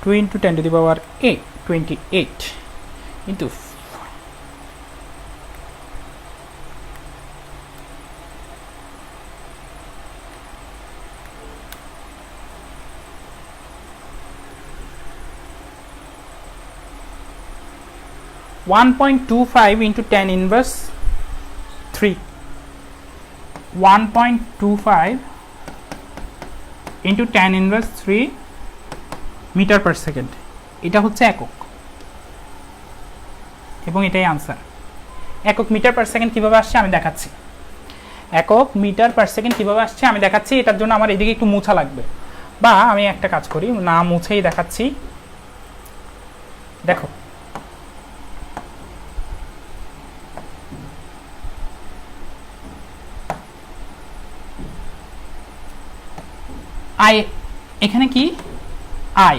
2 × 10⁸ 28 into 1.25 into 10⁻³ 1.25 into 10⁻³ metre per second, এটা হচ্ছে একক এবং এটাই আনসার। একক মিটার পার সেকেন্ড কীভাবে আসছে আমি দেখাচ্ছি। একক মিটার পার সেকেন্ড কীভাবে আসছে আমি দেখাচ্ছি। এটার জন্য আমার এদিকে একটু মোছা লাগবে, বা আমি একটা কাজ করি, না মুছেই দেখাচ্ছি। দেখো আই, এখানে কি আই,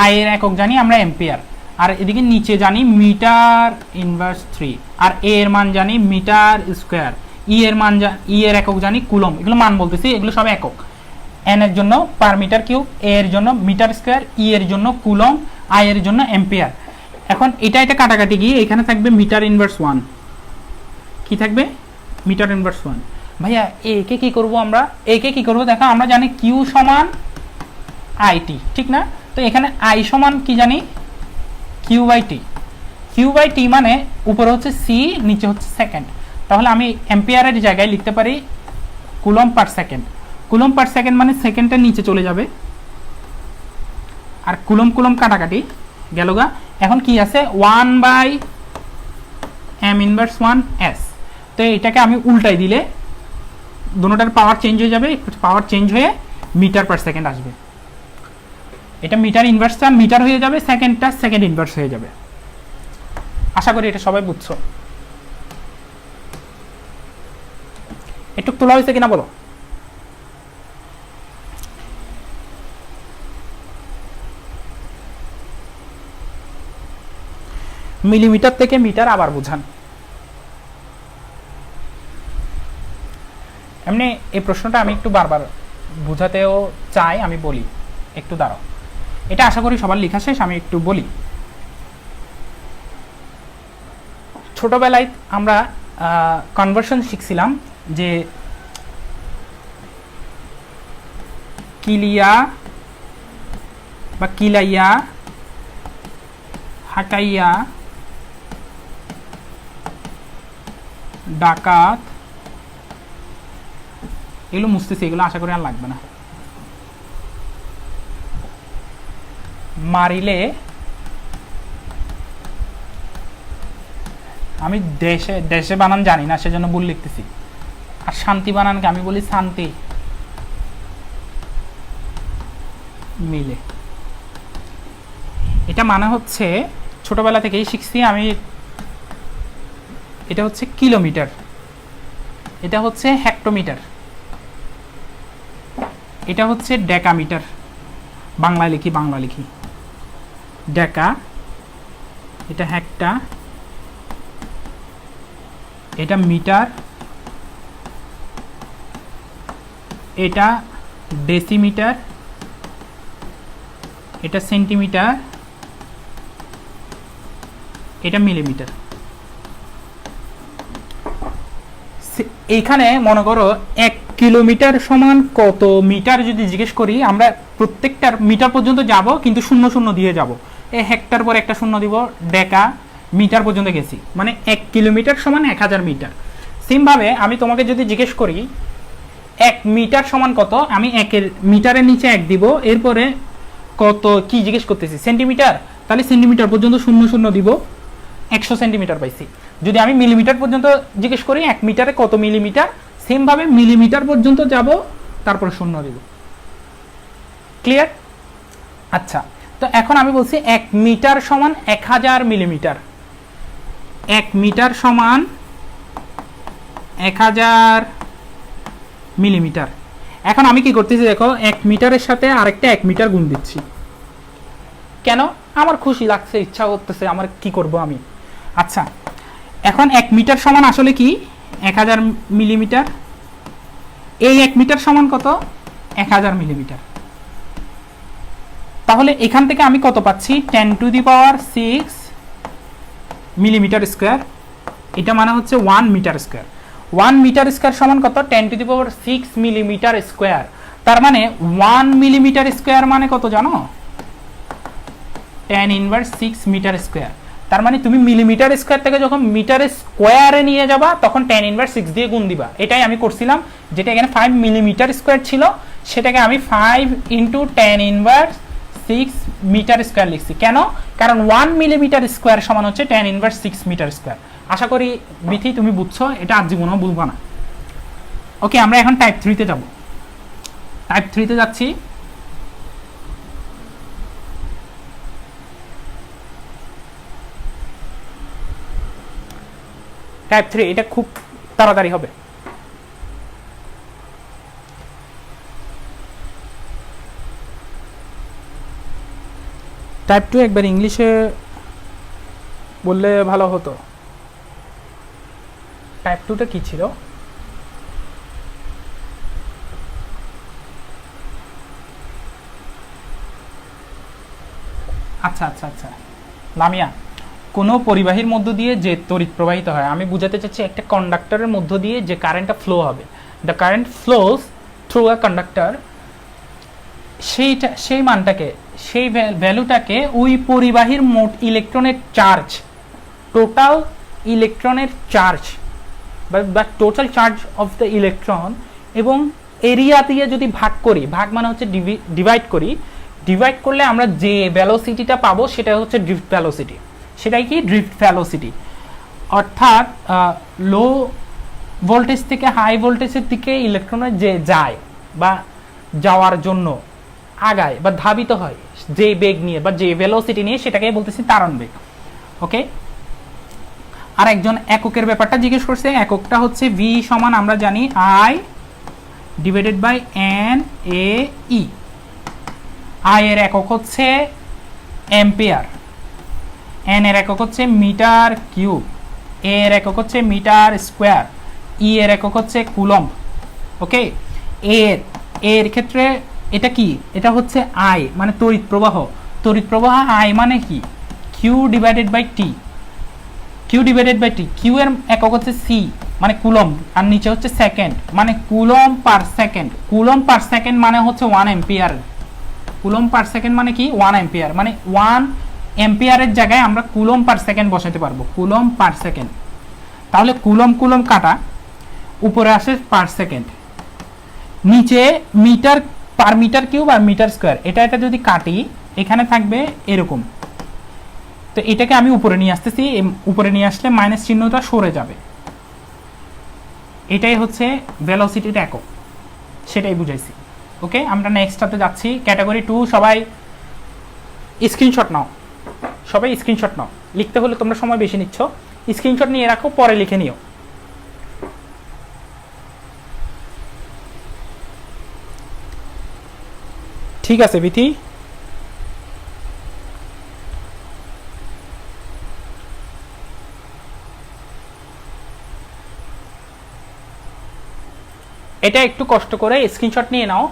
আই এর একক জানি আমরা এম্পিয়ার, আর এদিকে নিচে জানি মিটার ইনভার্স 3, আর এ এর মান জানি মিটার স্কোয়ার, ই এর মান ই এর একক জানি কুলম। এগুলো মান বলতেছি, এগুলো সব একক। এন এর জন্য পার মিটার কিউব, এ এর জন্য মিটার স্কোয়ার, ই এর জন্য কুলম, আই এর জন্য এম্পিয়ার। এখন এটা কাটাকাটি গিয়ে এখানে থাকবে মিটার ইনভার্স 1। কি থাকবে? Metre inverse 1। ভাইয়া একে কি করব আমরা? একে কি করব দেখো, আমরা জানি কিউ সমান আইটি, ঠিক না? তো এখানে আই সমান কি জানি? Q by T. Q by t মানে উপরে হচ্ছে সি, নিচে হচ্ছে সেকেন্ড। তাহলে আমি এম্পিয়ারের জায়গায় লিখতে পারি coulomb per second. Coulomb per second মানে সেকেন্ডের নিচে চলে যাবে, আর কুলম কুলম কাটাকাটি গেল গা। এখন কি আছে? 1/m−1s। তো এটাকে আমি উল্টাই দিলে দুটোটার পাওয়ার চেঞ্জ হয়ে যাবে, পাওয়ার চেঞ্জ হয়ে মিটার পার সেকেন্ড আসবে। এটা মিটার ইনভার্সটা মিটার হয়ে যাবে, সেকেন্ডটা সেকেন্ড ইনভার্স হয়ে যাবে। আশা করি এটা সবাই বুঝছো। একটু তোলা হয়েছে কিনা বলো। মিলিমিটার থেকে মিটার আবার বুঝান। এমনি এই প্রশ্নটা আমি একটু বারবার বুঝাতেও চাই, আমি বলি একটু দাঁড়াও। এটা আশা করি সবার লেখা শেষ, আমি একটু বলি। ছোটবেলায় আমরা কনভার্সন শিখছিলাম যে কিলিয়া বা কিলাইয়া, হাকাইয়া, ডাকাত, এগুলো মুছতেছি, এগুলো আশা করি আর লাগবে না। মারিলে, আমি দেশে দেশে বানান জানি না সেজন্য ভুল লিখতেছি। আর শান্তি বানানকে আমি বলি শান্তি। মিলে, এটা মানে হচ্ছে ছোটবেলা থেকেই শিখছি আমি। এটা হচ্ছে কিলোমিটার, এটা হচ্ছে হেক্টোমিটার, এটা হচ্ছে ডেকামিটার। বাংলায় লিখি ডেকা, এটা হেক্টা, এটা মিটার, এটা ডেসিমিটার, এটা সেন্টিমিটার, এটা মিলিমিটার। এইখানে মনে করো 1 কিলোমিটার সমান কত মিটার যদি জিজ্ঞেস করি, আমরা প্রত্যেকটার মিটার পর্যন্ত যাব, কিন্তু 0 দিয়ে যাব। এই হেক্টর পর একটা শূন্য দিব, ডেকা মিটার পর্যন্ত গেছি, মানে 1 কিলোমিটার সমান 1000 মিটার। সেমভাবে আমি তোমাকে যদি জিজ্ঞেস করি 1 মিটার সমান কত, আমি মিটারের নিচে 1 দিব, এরপরে কত কি জিজ্ঞেস করতেছি? সেন্টিমিটার, তাহলে সেন্টিমিটার পর্যন্ত 0 দিব, 100 সেন্টিমিটার পাইছি। যদি আমি মিলিমিটার পর্যন্ত জিজ্ঞেস করি 1 মিটারে কত মিলিমিটার, সেমভাবে মিলিমিটার পর্যন্ত যাব, তারপর 0 দিব। ক্লিয়ার? আচ্ছা, তো এখন আমি বলছি 1 মিটার সমান 1000 মিলিমিটার। 1 মিটার সমান 1000 মিলিমিটার। এখন আমি কি করতেছি দেখো, 1 মিটারের সাথে আরেকটা 1 মিটার গুণ দিচ্ছি। কেন? আমার খুশি লাগছে, ইচ্ছা করতেছে, আমার কি করব আমি। আচ্ছা, এখন 1 মিটার সমান আসলে কি 1000 মিলিমিটার, এই 1 মিটার সমান কত 1000 মিলিমিটার। তাহলে এখান থেকে আমি কত পাচ্ছি 10⁶ মিলিমিটার স্কয়ার, এটা মানে হচ্ছে 1 মিটার স্কয়ার। 1 মিটার স্কয়ার সমান কত 10⁶ মিলিমিটার স্কয়ার। তার মানে 1 মিলিমিটার স্কয়ার মানে কত জানো 10⁻⁶ মিটার স্কয়ার। তার মানে তুমি মিলিমিটার স্কয়ার থেকে যখন মিটার স্কয়ারে নিয়ে যাবা তখন 10⁻⁶ দিয়ে গুণ দিবা। এটাই আমি করছিলাম, যেটা এখানে 5 মিলিমিটার স্কয়ার ছিল সেটাকে আমি 5 × 10⁻⁶ মিটার স্কয়ার লিখছি। কেন? কারণ 1 মিলিমিটার স্কয়ার সমান হচ্ছে 10⁻⁶ মিটার স্কয়ার। আশা করি বিথি তুমি বুঝছো, এটা আজীবনও ভুলবা না। ওকে, আমরা এখন টাইপ 3 তে যাব। টাইপ 3 তে যাচ্ছি। টাইপ 3 এটা খুব তাড়াতাড়ি হবে। টাইপ 2 একবার ইংলিশে বললে ভালো হতো। টাইপ 2টা কি ছিল? আচ্ছা আচ্ছা আচ্ছা লামিয়া, কোনো পরিবাহীর মধ্য দিয়ে যে তড়িৎ প্রবাহিত হয়, আমি বুঝাতে চাচ্ছি একটা কন্ডাক্টরের মধ্য দিয়ে যে কারেন্টটা ফ্লো হবে, the current flows through a conductor, সেই মানটাকে, সেই ভ্যালুটাকে ওই পরিবাহীর মোট ইলেকট্রনের চার্জ, টোটাল ইলেকট্রনের চার্জ বা total charge of the electron এবং এরিয়া দিয়ে যদি ভাগ করি, ভাগ মানে হচ্ছে ডিভাইড করি, ডিভাইড করলে আমরা যে ভ্যালোসিটিটা পাবো সেটা হচ্ছে ড্রিফট ভ্যালোসিটি। সেটাই কি ড্রিফট ভ্যালোসিটি। অর্থাৎ লো ভোল্টেজ থেকে হাই ভোল্টেজের দিকে ইলেকট্রনের যে যায় বা যাওয়ার জন্য আগায় বা ধাবিত হয় যে বেগ নিয়ে বা যে ভেলোসিটি নিয়ে, সেটাকে বলতেছি তারণ বেগ। ওকে, আর একজন এককের ব্যাপারটা জিজ্ঞেস করছে। এককটা হচ্ছে ভি সমান আমরা জানি I divided by N A E. I এর একক হচ্ছে অ্যাম্পিয়ার, এন এর একক হচ্ছে মিটার কিউব, এ এর একক হচ্ছে মিটার স্কোয়ার, ই এর একক হচ্ছে কুলম্ব। ওকে, এর ক্ষেত্রে এটা কি, এটা হচ্ছে আই মানে তড়িৎ প্রবাহ। তড়িৎ প্রবাহ আই মানে কি Q divided by T, Q divided by T. Q এর একক হচ্ছে সি মানে কুলম্ব, আর নিচে হচ্ছে সেকেন্ড মানে coulomb per second. Coulomb per second মানে হচ্ছে 1 এম্পিয়ার। কুলম্ব পার সেকেন্ড মানে কি 1 এম্পিয়ার, মানে 1 এম্পিয়ারের জায়গায় আমরা কুলম্ব পার সেকেন্ড বসাতে পারবো, কুলম্ব পার সেকেন্ড। তাহলে কুলম্ব কাটা, উপরে আসে পার সেকেন্ড, নিচে মিটার পার মিটার কিউব আর মিটার স্কোয়ার। এটা যদি কাটি এখানে থাকবে এরকম। তো এটাকে আমি উপরে নিয়ে আসতেছি, উপরে নিয়ে আসলে মাইনাস চিহ্নটা সরে যাবে। এটাই হচ্ছে ভেলোসিটির একক, সেটাই বুঝাইছি। ওকে, আমরা নেক্সটটাতে যাচ্ছি। ক্যাটাগরি 2 সবাই স্ক্রিনশট নাও, সবাই স্ক্রিনশট নাও। লিখতে হলে তোমরা সময় বেশি নিচ্ছ, স্ক্রিনশট নিয়ে রাখো, পরে লিখে নিও। ঠিক আছে বিথি? এটা একটু কষ্ট করে স্ক্রিনশট নিয়ে নাও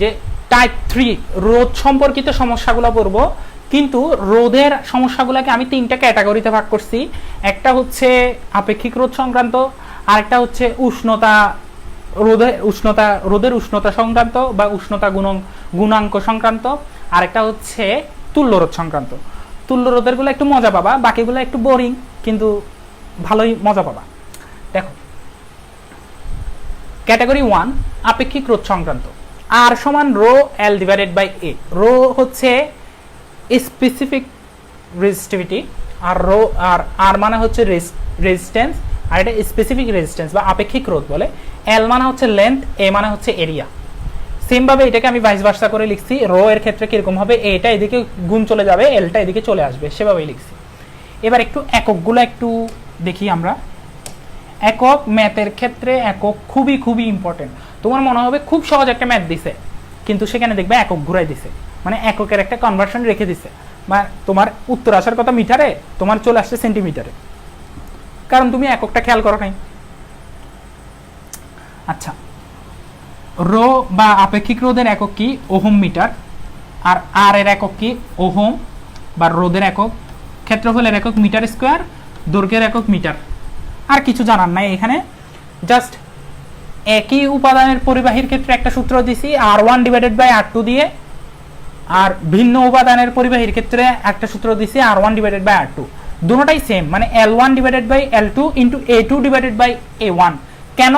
যে টাইপ 3 রোধ সম্পর্কিত সমস্যাগুলো পড়বো, কিন্তু রোধের সমস্যাগুলোকে আমি 3টা ক্যাটাগরিতে ভাগ করছি। একটা হচ্ছে আপেক্ষিক রোধ সংক্রান্ত, আরেকটা হচ্ছে রোধের উষ্ণতা সংক্রান্ত বা উষ্ণতা গুণাঙ্ক সংক্রান্ত, আরেকটা হচ্ছে তুল্য রোধ সংক্রান্ত। তুল্য রোধেরগুলো একটু মজা পাবা, বাকিগুলো একটু বোরিং, কিন্তু ভালোই মজা পাবা। দেখো, ক্যাটাগরি 1 আপেক্ষিক রোধ সংক্রান্ত। আর সমান rho L divided by A. Rho হচ্ছে স্পেসিফিক রেজিস্টিভিটি, আর মানে হচ্ছে রেজিস্ট্যান্স, আর এটা স্পেসিফিক রেজিস্ট্যান্স বা আপেক্ষিক রোধ বলে। এল মানে হচ্ছে লেন্থ, এ মানে হচ্ছে এরিয়া। সেম ভাবে এটাকে আমি ভাইস ভার্সা করে লিখছি। রো এর ক্ষেত্রে কিরকম হবে, এটা এদিকে গুণ চলে যাবে, এলটা এদিকে চলে আসবে, সেভাবেই লিখছি। এবার একটু এককগুলো একটু দেখি আমরা। একক ম্যাথের ক্ষেত্রে একক খুবই খুবই ইম্পর্টেন্ট। তোমার মনে হবে খুব সহজ একটা ম্যাথ দিছে, কিন্তু সেখানে দেখবে একক ঘুরাই দিছে, মানে এককের একটা কনভার্সন রেখে দিছে। বা তোমার উত্তর আসার কথা মিটারে, তোমার চলে আসছে সেন্টিমিটারে। কারণ তুমি এককটা খেয়াল করো নাই। আচ্ছা, রো বা আপেক্ষিক রোধের একক কি? Ohm metre. আর আর এর একক কি? ওহম বা রোধের একক। ক্ষেত্রফলের একক মিটার স্কোয়ার, দৈর্ঘ্যের একক মিটার। আর কিছু জানার নাই এখানে, জাস্ট একই উপাদানের পরিবাহীর ক্ষেত্রে একটা সূত্র দিছি R1 ডিভাইডেড বাই R2 দিয়ে, আর ভিন্ন উপাদানের পরিবাহীর ক্ষেত্রে একটা সূত্র দিছি R1 divided by R2। দুটোটাই same, মানে L1 divided by L2 into A2 divided by A1। কেন?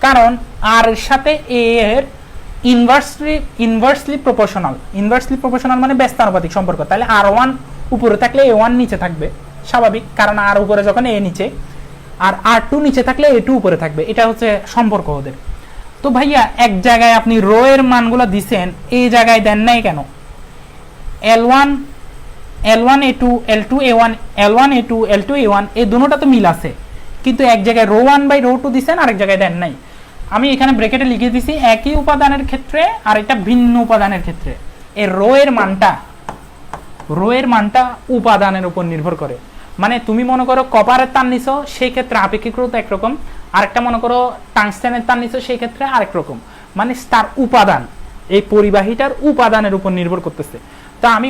কারণ আর এর সাথে এ এর ইনভার্সলি প্রপোর্শনাল মানে ব্যস্তানুপাতিক সম্পর্ক। তাহলে R1 উপরে থাকলে A1 নিচে থাকবে, স্বাভাবিক, কারণ আর উপরে যখন এ নিচে, আর R2 নিচে থাকলে A2 উপরে থাকবে। এটা হচ্ছে সম্পর্ক ওদের। তো ভাইয়া এক জায়গায় আপনি রো এর মানগুলো দিছেন, এই জায়গায় দেন নাই কেন? L1 A2 L2 A1 L1 A2 L2 A1 এই দুটোটা তো মিল আছে, কিন্তু এক জায়গায় রো 1 বাই রো 2 দিছেন, আরেক জায়গায় দেন নাই। আমি এখানে ব্র্যাকেটে লিখে দিছি একই উপাদানের ক্ষেত্রে আর এটা ভিন্ন উপাদানের ক্ষেত্রে। এই রো এর মানটা উপাদানের উপর নির্ভর করে। মানে তুমি মনে করো কপারের তার নিছো, সেই ক্ষেত্রে আপেক্ষিক রোধ একরকম, আরেকটা মনে করো টাংস্টেনের তার নিছো, সেই ক্ষেত্রে আরেক রকম। মানে তার উপাদান, এই পরিবাহীটার উপাদানের উপর নির্ভর করতেছে। তা আমি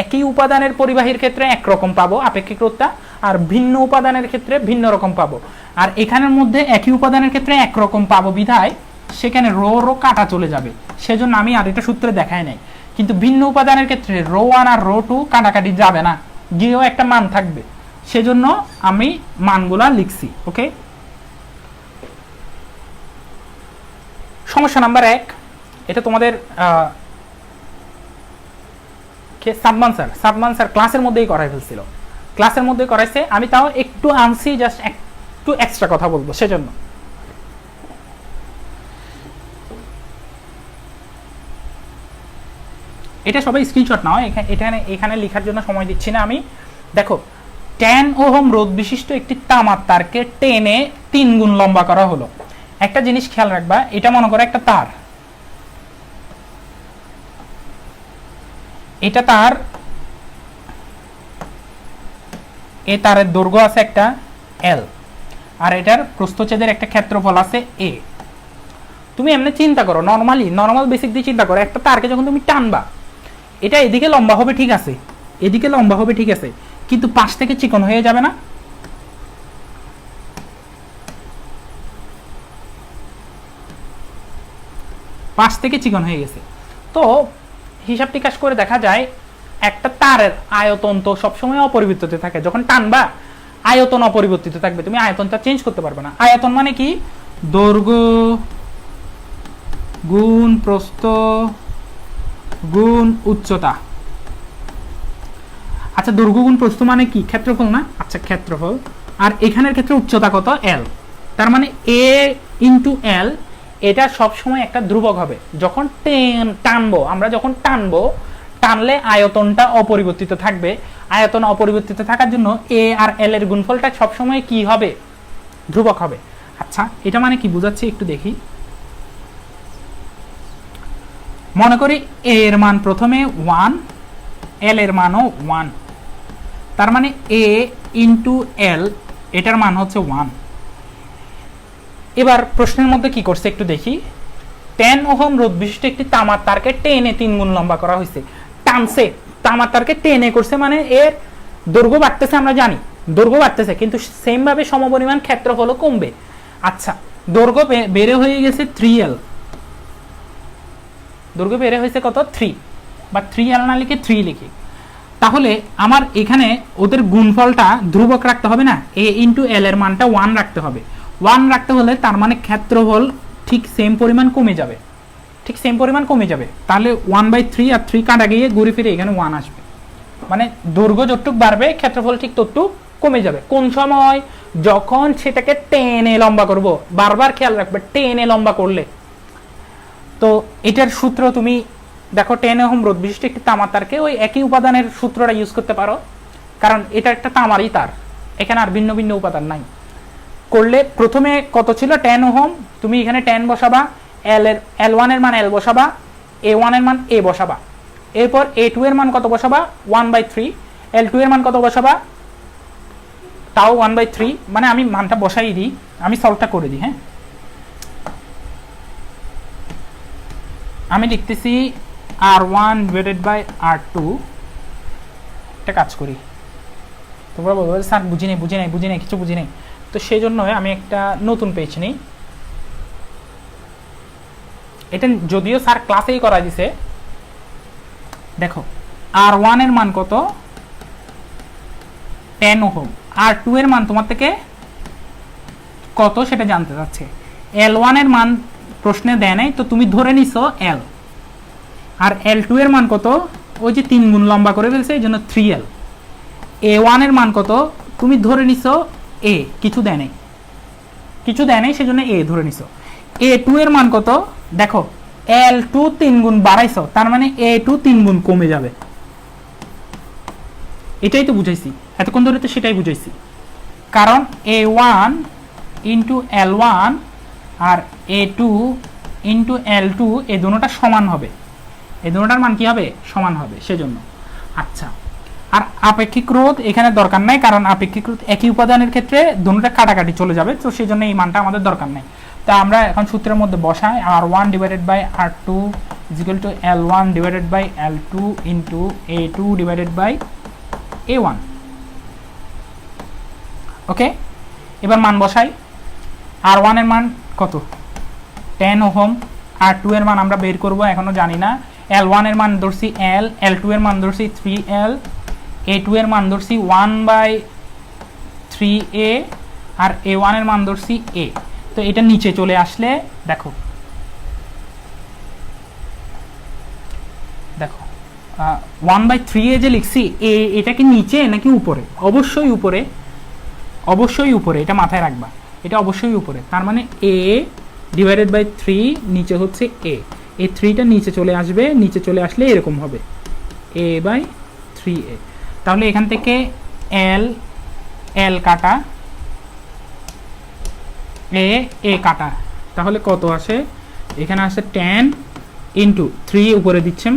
একই উপাদানের পরিবাহীর ক্ষেত্রে একরকম পাবো আপেক্ষিক রোধটা, আর ভিন্ন উপাদানের ক্ষেত্রে ভিন্ন রকম পাবো। আর এখানের মধ্যে একই উপাদানের ক্ষেত্রে একরকম পাবো বিধায় সেখানে রো রো কাটা চলে যাবে, সেজন্য আমি আর এটা সূত্রে দেখাই নাই। কিন্তু ভিন্ন উপাদানের ক্ষেত্রে রো 1 আর রো 2 কাটাকাটি যাবে না, গিয়েও একটা মান থাকবে, সেজন্য আমি মানগুলা লিখছি। ওকে, সমস্যা নাম্বার 1, এটা তোমাদের সাবমান স্যার ক্লাসের মধ্যেই করাই ফেলছিল, ক্লাসের মধ্যেই করাইছে। আমি তাও একটু আনছি, জাস্ট একটু এক্সট্রা কথা বলবো সেজন্য। এটা সবাই স্ক্রিনশট নাও, এখানে লেখার জন্য সময় দিচ্ছি না আমি। দেখো, 10 ওহম রোধ বিশিষ্ট একটি তামার তারকে টেনে 3 গুণ লম্বা করা হলো। একটা জিনিস খেয়াল রাখবা, এটা মনে করো একটা তার, এটা তার, এই তারের দৈর্ঘ্য আছে একটা L, আর এটার প্রস্থচ্ছেদের একটা ক্ষেত্রফল আছে A। তুমি এমনি চিন্তা করো, নর্মাল বেসিক দিয়ে চিন্তা করো, একটা তারকে যখন তুমি টানবা, এটা এদিকে লম্বা হবে, ঠিক আছে, এদিকে লম্বা হবে, ঠিক আছে, কিন্তু পাশ থেকে চিকন হয়ে যাবে না? পাশ থেকে চিকন হয়ে গেছে। তো হিসাব টিকাশ করে দেখা যায় একটা তারের আয়তন তো সবসময় অপরিবর্তিত থাকে, যখন টানবা আয়তন অপরিবর্তিত থাকবে, তুমি আয়তনটা চেঞ্জ করতে পারবে না। আয়তন মানে কি? দৈর্ঘ্য গুণ প্রস্থ গুণ উচ্চতা। আচ্ছা, দৈর্ঘ্য গুণ প্রস্থ মানে কি? ক্ষেত্রফল না? আচ্ছা, ক্ষেত্রফল। আর এখানের ক্ষেত্রে উচ্চতা কত? L। তার মানে A ইন্টু L, এটা সবসময় একটা ধ্রুবক হবে। যখন টানবো আমরা, যখন টানলে আয়তনটা অপরিবর্তিত থাকবে। আয়তন অপরিবর্তিত থাকার জন্য A আর L এর গুণফলটা সবসময় কি হবে? ধ্রুবক হবে। আচ্ছা, এটা মানে কি বুঝাচ্ছি একটু দেখি। মনে করি A এর মান প্রথমে 1, L এর মানও 1, তার মানে A ইন্টু L, এটার মান হচ্ছে 1। এবার প্রশ্নের মধ্যে কি করছে একটু দেখি। 10 ওহম রোধ বিশিষ্ট একটি তামার তারকে টেনে 3 গুণ লম্বা করা হয়েছে। টানছে, তামার তারকে টেনে করছে, মানে এর দৈর্ঘ্য বাড়তেছে, আমরা জানি দৈর্ঘ্য বাড়তেছে, কিন্তু সেম ভাবে সমপরিমাণ ক্ষেত্রফলও কমবে। আচ্ছা, দৈর্ঘ্য বেড়ে হয়ে গেছে 3L, দৈর্ঘ্য বেড়ে হয়েছে কত? 3, বা 3L না লিখে 3 লিখি। তাহলে আমার এখানে ওদের গুণফলটা ধ্রুবক রাখতে হবে না? A ইন্টু L এর মানটা 1 রাখতে হবে। 1 রাখতে হলে তার মানে ক্ষেত্রফল ঠিক সেম পরিমাণ কমে যাবে, ঠিক সেম পরিমাণ কমে যাবে। তাহলে 1/3 আর 3 কাটা গিয়ে ঘুরে ফিরে এখানে 1 আসবে। মানে দৈর্ঘ্য যতটুক বাড়বে, ক্ষেত্রফল ঠিক ততটুক কমে যাবে। কোন সময়? যখন সেটাকে টেনে লম্বা করব। বারবার খেয়াল রাখবে, টেনে লম্বা করলে। তো এটার সূত্র তুমি দেখো, 10 ওহম রোধ বিশিষ্ট একটি তামার তারকে ওই একই উপাদানের সূত্রটা ইউজ করতে পারো, কারণ এটা একটা তামারই তার, এখানে আর ভিন্ন ভিন্ন উপাদান নাই। করলে প্রথমে কত ছিল? 10 ওহম, তুমি এখানে 10 বসাবা, L1 এর মান L বসাবা, A1 এর মান A বসাবা, এরপর A2 এর মান কত বসাবা? 1/3, L2 এর মান কত বসাবা? টাউ 1/3, মানে আমি মানটা বসাই দিই, আমি সলভটা করে দিই। হ্যাঁ, আমি লিখতেছি R1 ডিভাইডেড বাই R2। একটা কাজ করি, তোমরা বলবো স্যার বুঝি নেই কিছু বুঝি নেই, তো সেই জন্য আমি একটা নতুন পেজ নিই। এটা যদিও স্যার ক্লাসেই করা দিছে। দেখো R1 এর মান কত, 10 ওহম। R2 এর মান তোমার থেকে কত সেটা জানতে চাচ্ছে। L1 এর মান প্রশ্নে দেয় নাই, তো তুমি ধরে নিছো L। আর L2 এর মান কত, ওই যে 3 গুণ লম্বা করে ফেলছে, এই জন্য 3L। A1 এর মান কত, তুমি ধরে নিছো A, কিছু দেয় নাই সেজন্য A ধরে নিছো। A2 এর মান কত, দেখো L2 3 গুণ বাড়াইছো, তার মানে A2 3 গুণ কমে যাবে। এটাই তো বুঝাইছি এতক্ষণ ধরে, তো সেটাই বুঝাইছি। কারণ A1 ইন্টু L1 আর A2 ইন্টু L2 এই দুটোটা সমান হবে, এই দুটোটার মান কি হবে, সমান হবে, সেজন্য। আচ্ছা, আর আপেক্ষিক রোধ এখানে দরকার নাই, কারণ আপেক্ষিক রোধ একই উপাদানের ক্ষেত্রে দুটোটা কাটাকাটি চলে যাবে, তো সেই জন্য এই মানটা আমাদের দরকার নাই। তা আমরা এখন সূত্রের মধ্যে বসাই, R1 divided by R2 is equal to L1 divided by L2 into A2 divided by A1। Okay, এবার মান বসাই। R1 এর মান কত, 10 ওহম। R2 এর মান আমরা বের করব, এখনো জানি না। L1 এর মান ধরছি L, L2 এর মান ধরছি 3L, A2 এর মান ধরছি 1/3A, আর A1 এর মান ধরছি A। তো এটা নিচে চলে আসলে দেখো 1/3A যে লিখছি, এটা কি নিচে নাকি উপরে? অবশ্যই উপরে, এটা মাথায় রাখবা, এটা অবশ্যই উপরে। তার মানে A ডিভাইডেড বাই 3, নিচে হচ্ছে A। এই 3টা নিচে চলে আসবে, নিচে চলে আসলে এরকম হবে A/3A। তাহলে এখান থেকে L কাটা, A কাটা, তাহলে কত আসে, এখানে আসে 10 ইন্টু 3 উপরে দিচ্ছেন,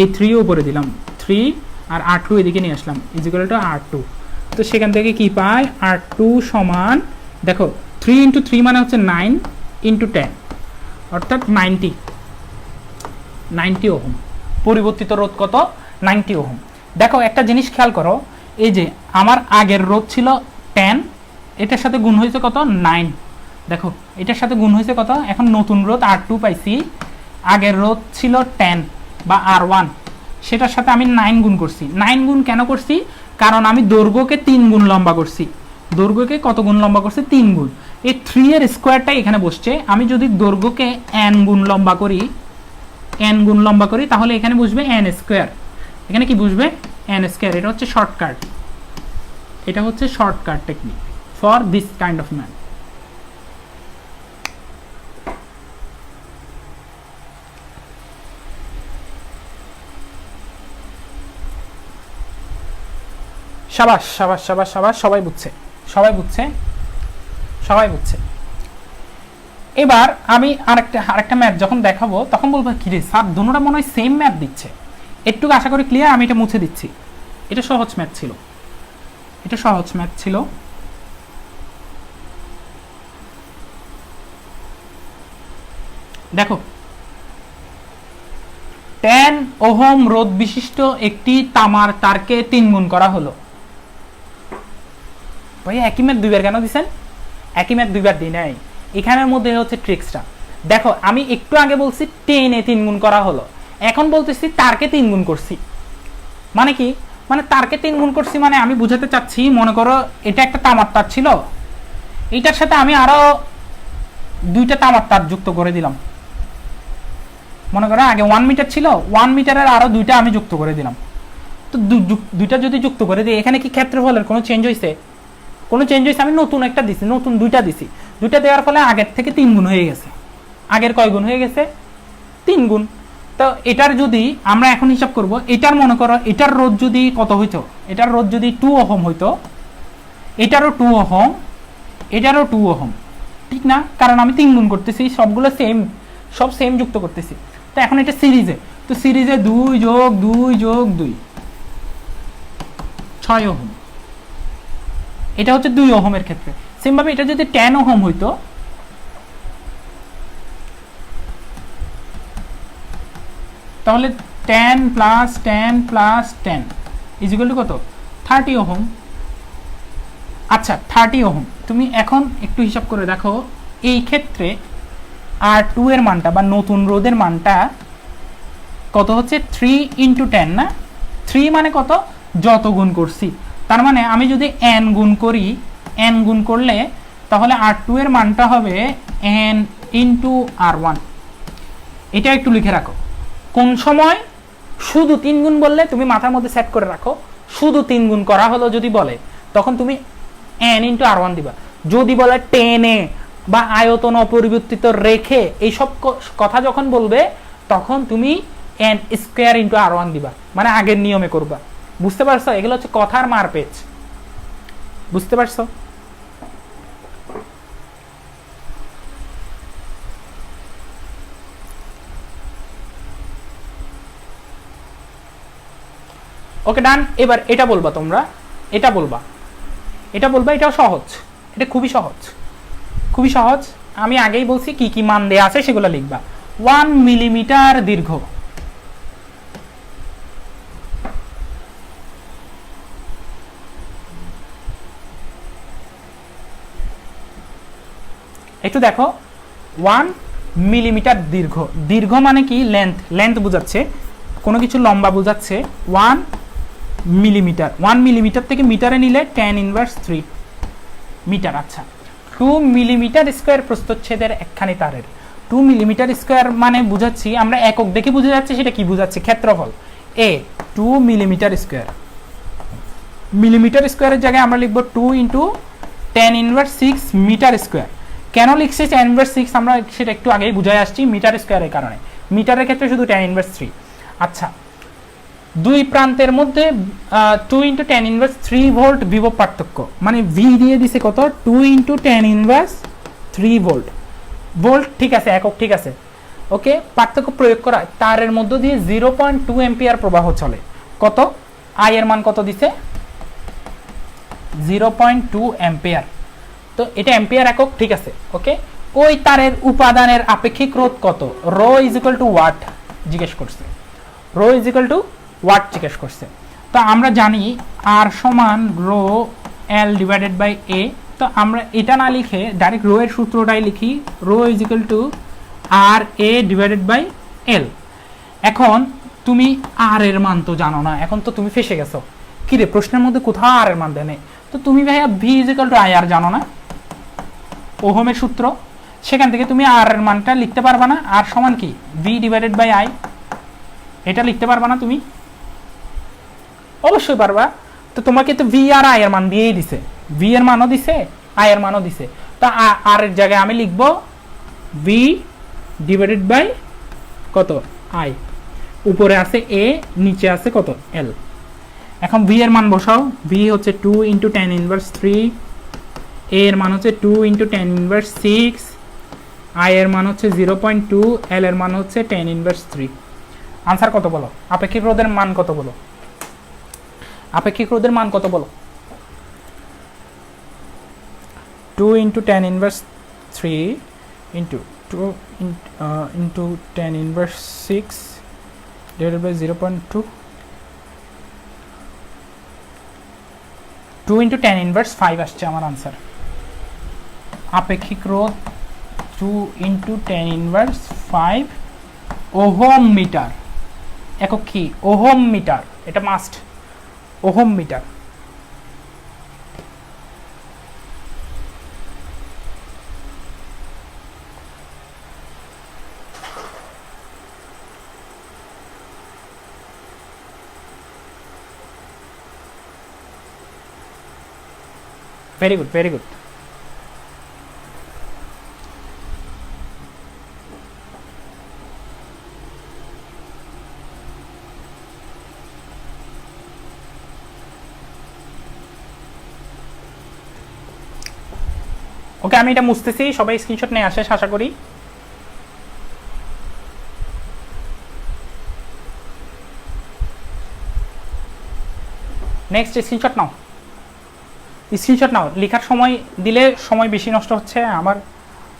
এই 3 উপরে দিলাম, 3 আর R2 এদিকে নিয়ে আসলাম, ইজ ইকুয়াল টু R2। তো সেখান থেকে কি পাই, R2 সমান, দেখো 3 ইন্টু 3 মানে হচ্ছে 9 ইন্টু 10, অর্থাৎ 90 ওহম। পরিবর্তিত রোধ কত, 90 ওহম। দেখো একটা জিনিস খেয়াল করো, এই যে আমার আগের রোধ ছিল 10, এটার সাথে গুণ হয়েছে কত, 9। দেখো এটার সাথে গুণ হয়েছে কত, এখন নতুন রোধ R2 পাইছি, আগের রোধ ছিল 10 বা R1, সেটার সাথে আমি 9 গুণ করছি। 9 গুণ কেন করছি, কারণ আমি দৈর্ঘ্যকে 3 গুণ লম্বা করছি। দৈর্ঘ্যকে কত গুণ লম্বা করছি, 3 গুণ। এই 3 এর স্কোয়ারটা এখানে বসছে, আমি যদি দৈর্ঘ্যকে n গুণ লম্বা করি, তাহলে এখানে বসবে n স্কোয়ার। এখানে কি বসবে, n স্কোয়ার। এটা হচ্ছে shortcut technique for this kind of math. সাবাস, সবাই বুঝছে। এবার আমি আরেকটা ম্যাথ যখন দেখাবো তখন বলবো কি রে স্যার, দুটোটা মনে হয় সেম ম্যাথ দিচ্ছে। একটু আশা করি ক্লিয়ার, আমি এটা মুছে দিচ্ছি। এটা সহজ ম্যাথ ছিল। দেখো 10 ওহম রোধ বিশিষ্ট একটি তামার তারকে 3 গুণ করা হলো। ভাই একই ম্যাথ দুইবার কেন দিছেন? একই ম্যাথ দুইবার দিই নাই, এখানের মধ্যে হচ্ছে ট্রিক্সটা। দেখো আমি একটু আগে বলছি 10 এ 3 গুণ করা হলো, এখন বলতেছি তারকে 3 গুণ করছি। মানে কি, মানে তারকে 3 গুণ করছি মানে আমি বুঝাতে চাচ্ছি, মনে করো এটা একটা তামার তার ছিল, এইটার সাথে আমি আরো 2টা তামার তার যুক্ত করে দিলাম। মনে করো আগে 1 মিটার ছিল, 1 মিটারের আরো 2টা আমি যুক্ত করে দিলাম। তো 2টা যদি যুক্ত করে দিই, এখানে কি ক্ষেত্রফলের কোনো চেঞ্জ হয়েছে? আমি নতুন একটা দিছি, নতুন 2টা দিছি। 2টা দেওয়ার ফলে আগের থেকে 3 গুণ হয়ে গেছে। আগের কয় গুণ হয়ে গেছে? 3 গুণ। তো এটার যদি আমরা এখন হিসাব করব, এটার মনে করো এটার রোধ যদি কত হইতো, এটার রোধ যদি 2 ওহম হইতো, এটারও 2 ওহম, এটারও 2 ওহম, ঠিক না? কারণ আমি 3 গুণ করতেছি, সবগুলো সব সেম যুক্ত করতেছি। তো এখন এটা সিরিজে, তো সিরিজে 2 যোগ 2 যোগ 2 6 ওহম। এটা হচ্ছে 2 ওহমের ক্ষেত্রে। সেমভাবে এটা যদি 10 ওহম হইতো, তাহলে 10 plus 10 plus 10 is equal to কত? 30 ওহম। আচ্ছা 30 ওহম, তুমি এখন একটু হিসাব করে দেখো এই ক্ষেত্রে R2 এর মানটা বা নতুন রোধের মানটা কত হচ্ছে? 3 ইন্টু 10 না? 3 মানে কত? যত গুণ করছি, তার মানে আমি যদি n গুণ করি, n গুণ করলে তাহলে R2 এর মানটা হবে n ইন্টু R1। এটা একটু লিখে রাখো। কোন সময় শুধু 3 গুণ বললে তুমি মাথার মধ্যে সেট করে রাখো, শুধু 3 গুণ করা হলো যদি বলে, তখন তুমি n ইন্টু R1 দিবা। যদি বলে টেনে বা আয়তন অপরিবর্তিত রেখে এইসব কথা যখন বলবে, তখন তুমি n স্কোয়ার ইন্টু R1 দিবা, মানে আগের নিয়মে করবা। বুঝতে পারছো? এগুলো হচ্ছে কথার মারপেচ। বুঝতে পারছো? ওকে ডান। এবার এটা বলবা তোমরা, এটা বলবা, এটাও সহজ, এটা খুবই সহজ, খুবই সহজ। আমি আগেই বলছি কি কি মান দেয়া আছে সেগুলো লিখবা। 1 মিলিমিটার দীর্ঘ, একটু দেখো 1 মিলিমিটার দীর্ঘ, দীর্ঘ মানে কি? লেন্থ, লেন্থ বোঝাচ্ছে, কোনো কিছু লম্বা বোঝাচ্ছে। 1 মিলিমিটার, 1 মিলিমিটার থেকে মিটারে নিলে 10 ইনভার্স 3 মিটার। আচ্ছা 2 মিলিমিটার স্কোয়ার প্রস্থচ্ছেদের একখানি তারের। 2 মিলিমিটার স্কোয়ার মানে বুঝাচ্ছি আমরা একক দেখে বুঝে যাচ্ছে, সেটা কি বুঝাচ্ছে? ক্ষেত্রফল। এ 2 মিলিমিটার স্কোয়ার, মিলিমিটার স্কোয়ারের জায়গায় আমরা লিখবো 2 ইন্টু 10 ইনভার্স 6 মিটার স্কোয়ার। কেন লিখছি 10 ইনভার্স 6 আমরা সেটা একটু আগেই বুঝাই আসছি, মিটার স্কোয়ারের কারণে। মিটারের ক্ষেত্রে শুধু 10 ইনভার্স 3। আচ্ছা দুই প্রান্তের মধ্যে 2 ইন্টু 10 ইনভার্স 3 ভোল্ট বিভব পার্থক্য, মানে ভি দিয়ে দিছে কত? 2 ইন্টু 10 ইনভার্স 3 ভোল্ট। ভোল্ট ঠিক আছে, একক ঠিক আছে, ওকে। পার্থক্য প্রয়োগ করা, তারের মধ্য দিয়ে 0.2 অ্যাম্পিয়ার প্রবাহ চলে। কত? আই এর মান কত দিছে? 0.2 অ্যাম্পিয়ার। তো এটা অ্যাম্পিয়ার একক, ঠিক আছে, ওকে। ওই তারের উপাদানের আপেক্ষিক রোধ কত? Rho is equal to what জিজ্ঞেস করছে, rho is equal to what জিজ্ঞেস করছে। তো আমরা জানি আর সমান rho L divided by A. তো আমরা এটা না লিখে ডাইরেক্ট রো এর সূত্রটাই লিখি, rho is equal to R A divided by L. এখন তুমি আর এর মান তো জানো না, এখন তো তুমি ফেসে গেছো। কি রে, প্রশ্নের মধ্যে কোথাও আর এর মান দেয় নেই, তো তুমি ভাইয়া V is equal to I R জানো না, ওহমের সূত্র, সেখান থেকে তুমি আর এর মানটা লিখতে পারবা না? আর সমান কি? ভি ডিভাইডেড বাই আই, এটা লিখতে পারবা না তুমি? অবশ্যই পারবা। তো তোমাকে তো ভি আর আই এর মান দিয়েই দিছে, ভি এর মানও দিছে, আই এর মানও দিছে। তা আর এর জায়গায় আমি লিখব ভি ডিভাইডেড বাই কত? আই। উপরে আছে এ, নিচে আছে কত? এল। এখন ভি এর মান বসাও, ভি হচ্ছে 2 ইন্টু 10 ইনভার্স 3, এ এর মান হচ্ছে 2 ইন্টু 10 ইনভার্স 6, আই এর মান হচ্ছে 0.2, এল এর মান হচ্ছে 10 ইনভার্স 3। আনসার কত বলো? আপেক্ষিক রোধের মান কত বলো? আপেক্ষিক রোধের মান কত বলো? 2 into 10 inverse 3 into 2 into 10 inverse 6 divided by 0.2, 2 into 10 inverse 5 আসছে আমার আনসার। আপেক্ষিক রোধ 2 ইন্টু 10 ইনভার্স 5 ওহম মিটার। একক কি? ওহম মিটার, এটা must, ohm metre. Very good, very good. Okay, আমি এটা মুছতেছি, সবাই স্ক্রিনশট নিয়ে আসে আশা করি। নেক্সট স্ক্রিনশট নাও। স্ক্রিনশট নাও, লেখার সময় দিলে সময় বেশি নষ্ট হচ্ছে, আমার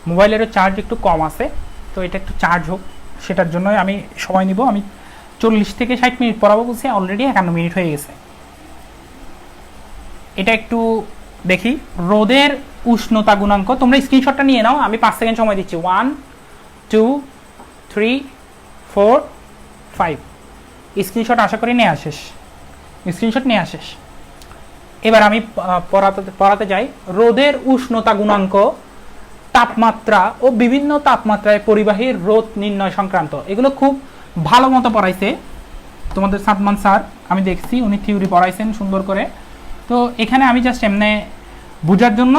মোবাইলেরও চার্জ একটু কম আছে, তো এটা একটু চার্জ হোক, সেটার জন্যই আমি সময় নিব। আমি 40 থেকে 60 মিনিট পড়াবো বলছি, অলরেডি 51 মিনিট হয়ে গেছে। এটা একটু দেখি, রোদের উষ্ণতা গুণাঙ্ক, তোমরা স্ক্রিনশটটা নিয়ে নাও, আমি 5 সেকেন্ড সময় দিচ্ছি। 1 2 3 4 5। স্ক্রিনশট আশা করি নিয়ে আসিস, স্ক্রিনশট নিয়ে আসিস। এবার আমি পড়াতে যাই। রোদের উষ্ণতা গুণাঙ্ক, তাপমাত্রা ও বিভিন্ন তাপমাত্রায় পরিবাহীর রোদ নির্ণয় সংক্রান্ত, এগুলো খুব ভালো মতো পড়াইছে তোমাদের সাদমান স্যার, আমি দেখছি উনি থিওরি পড়াইছেন সুন্দর করে। তো এখানে আমি জাস্ট এমনি বোঝার জন্য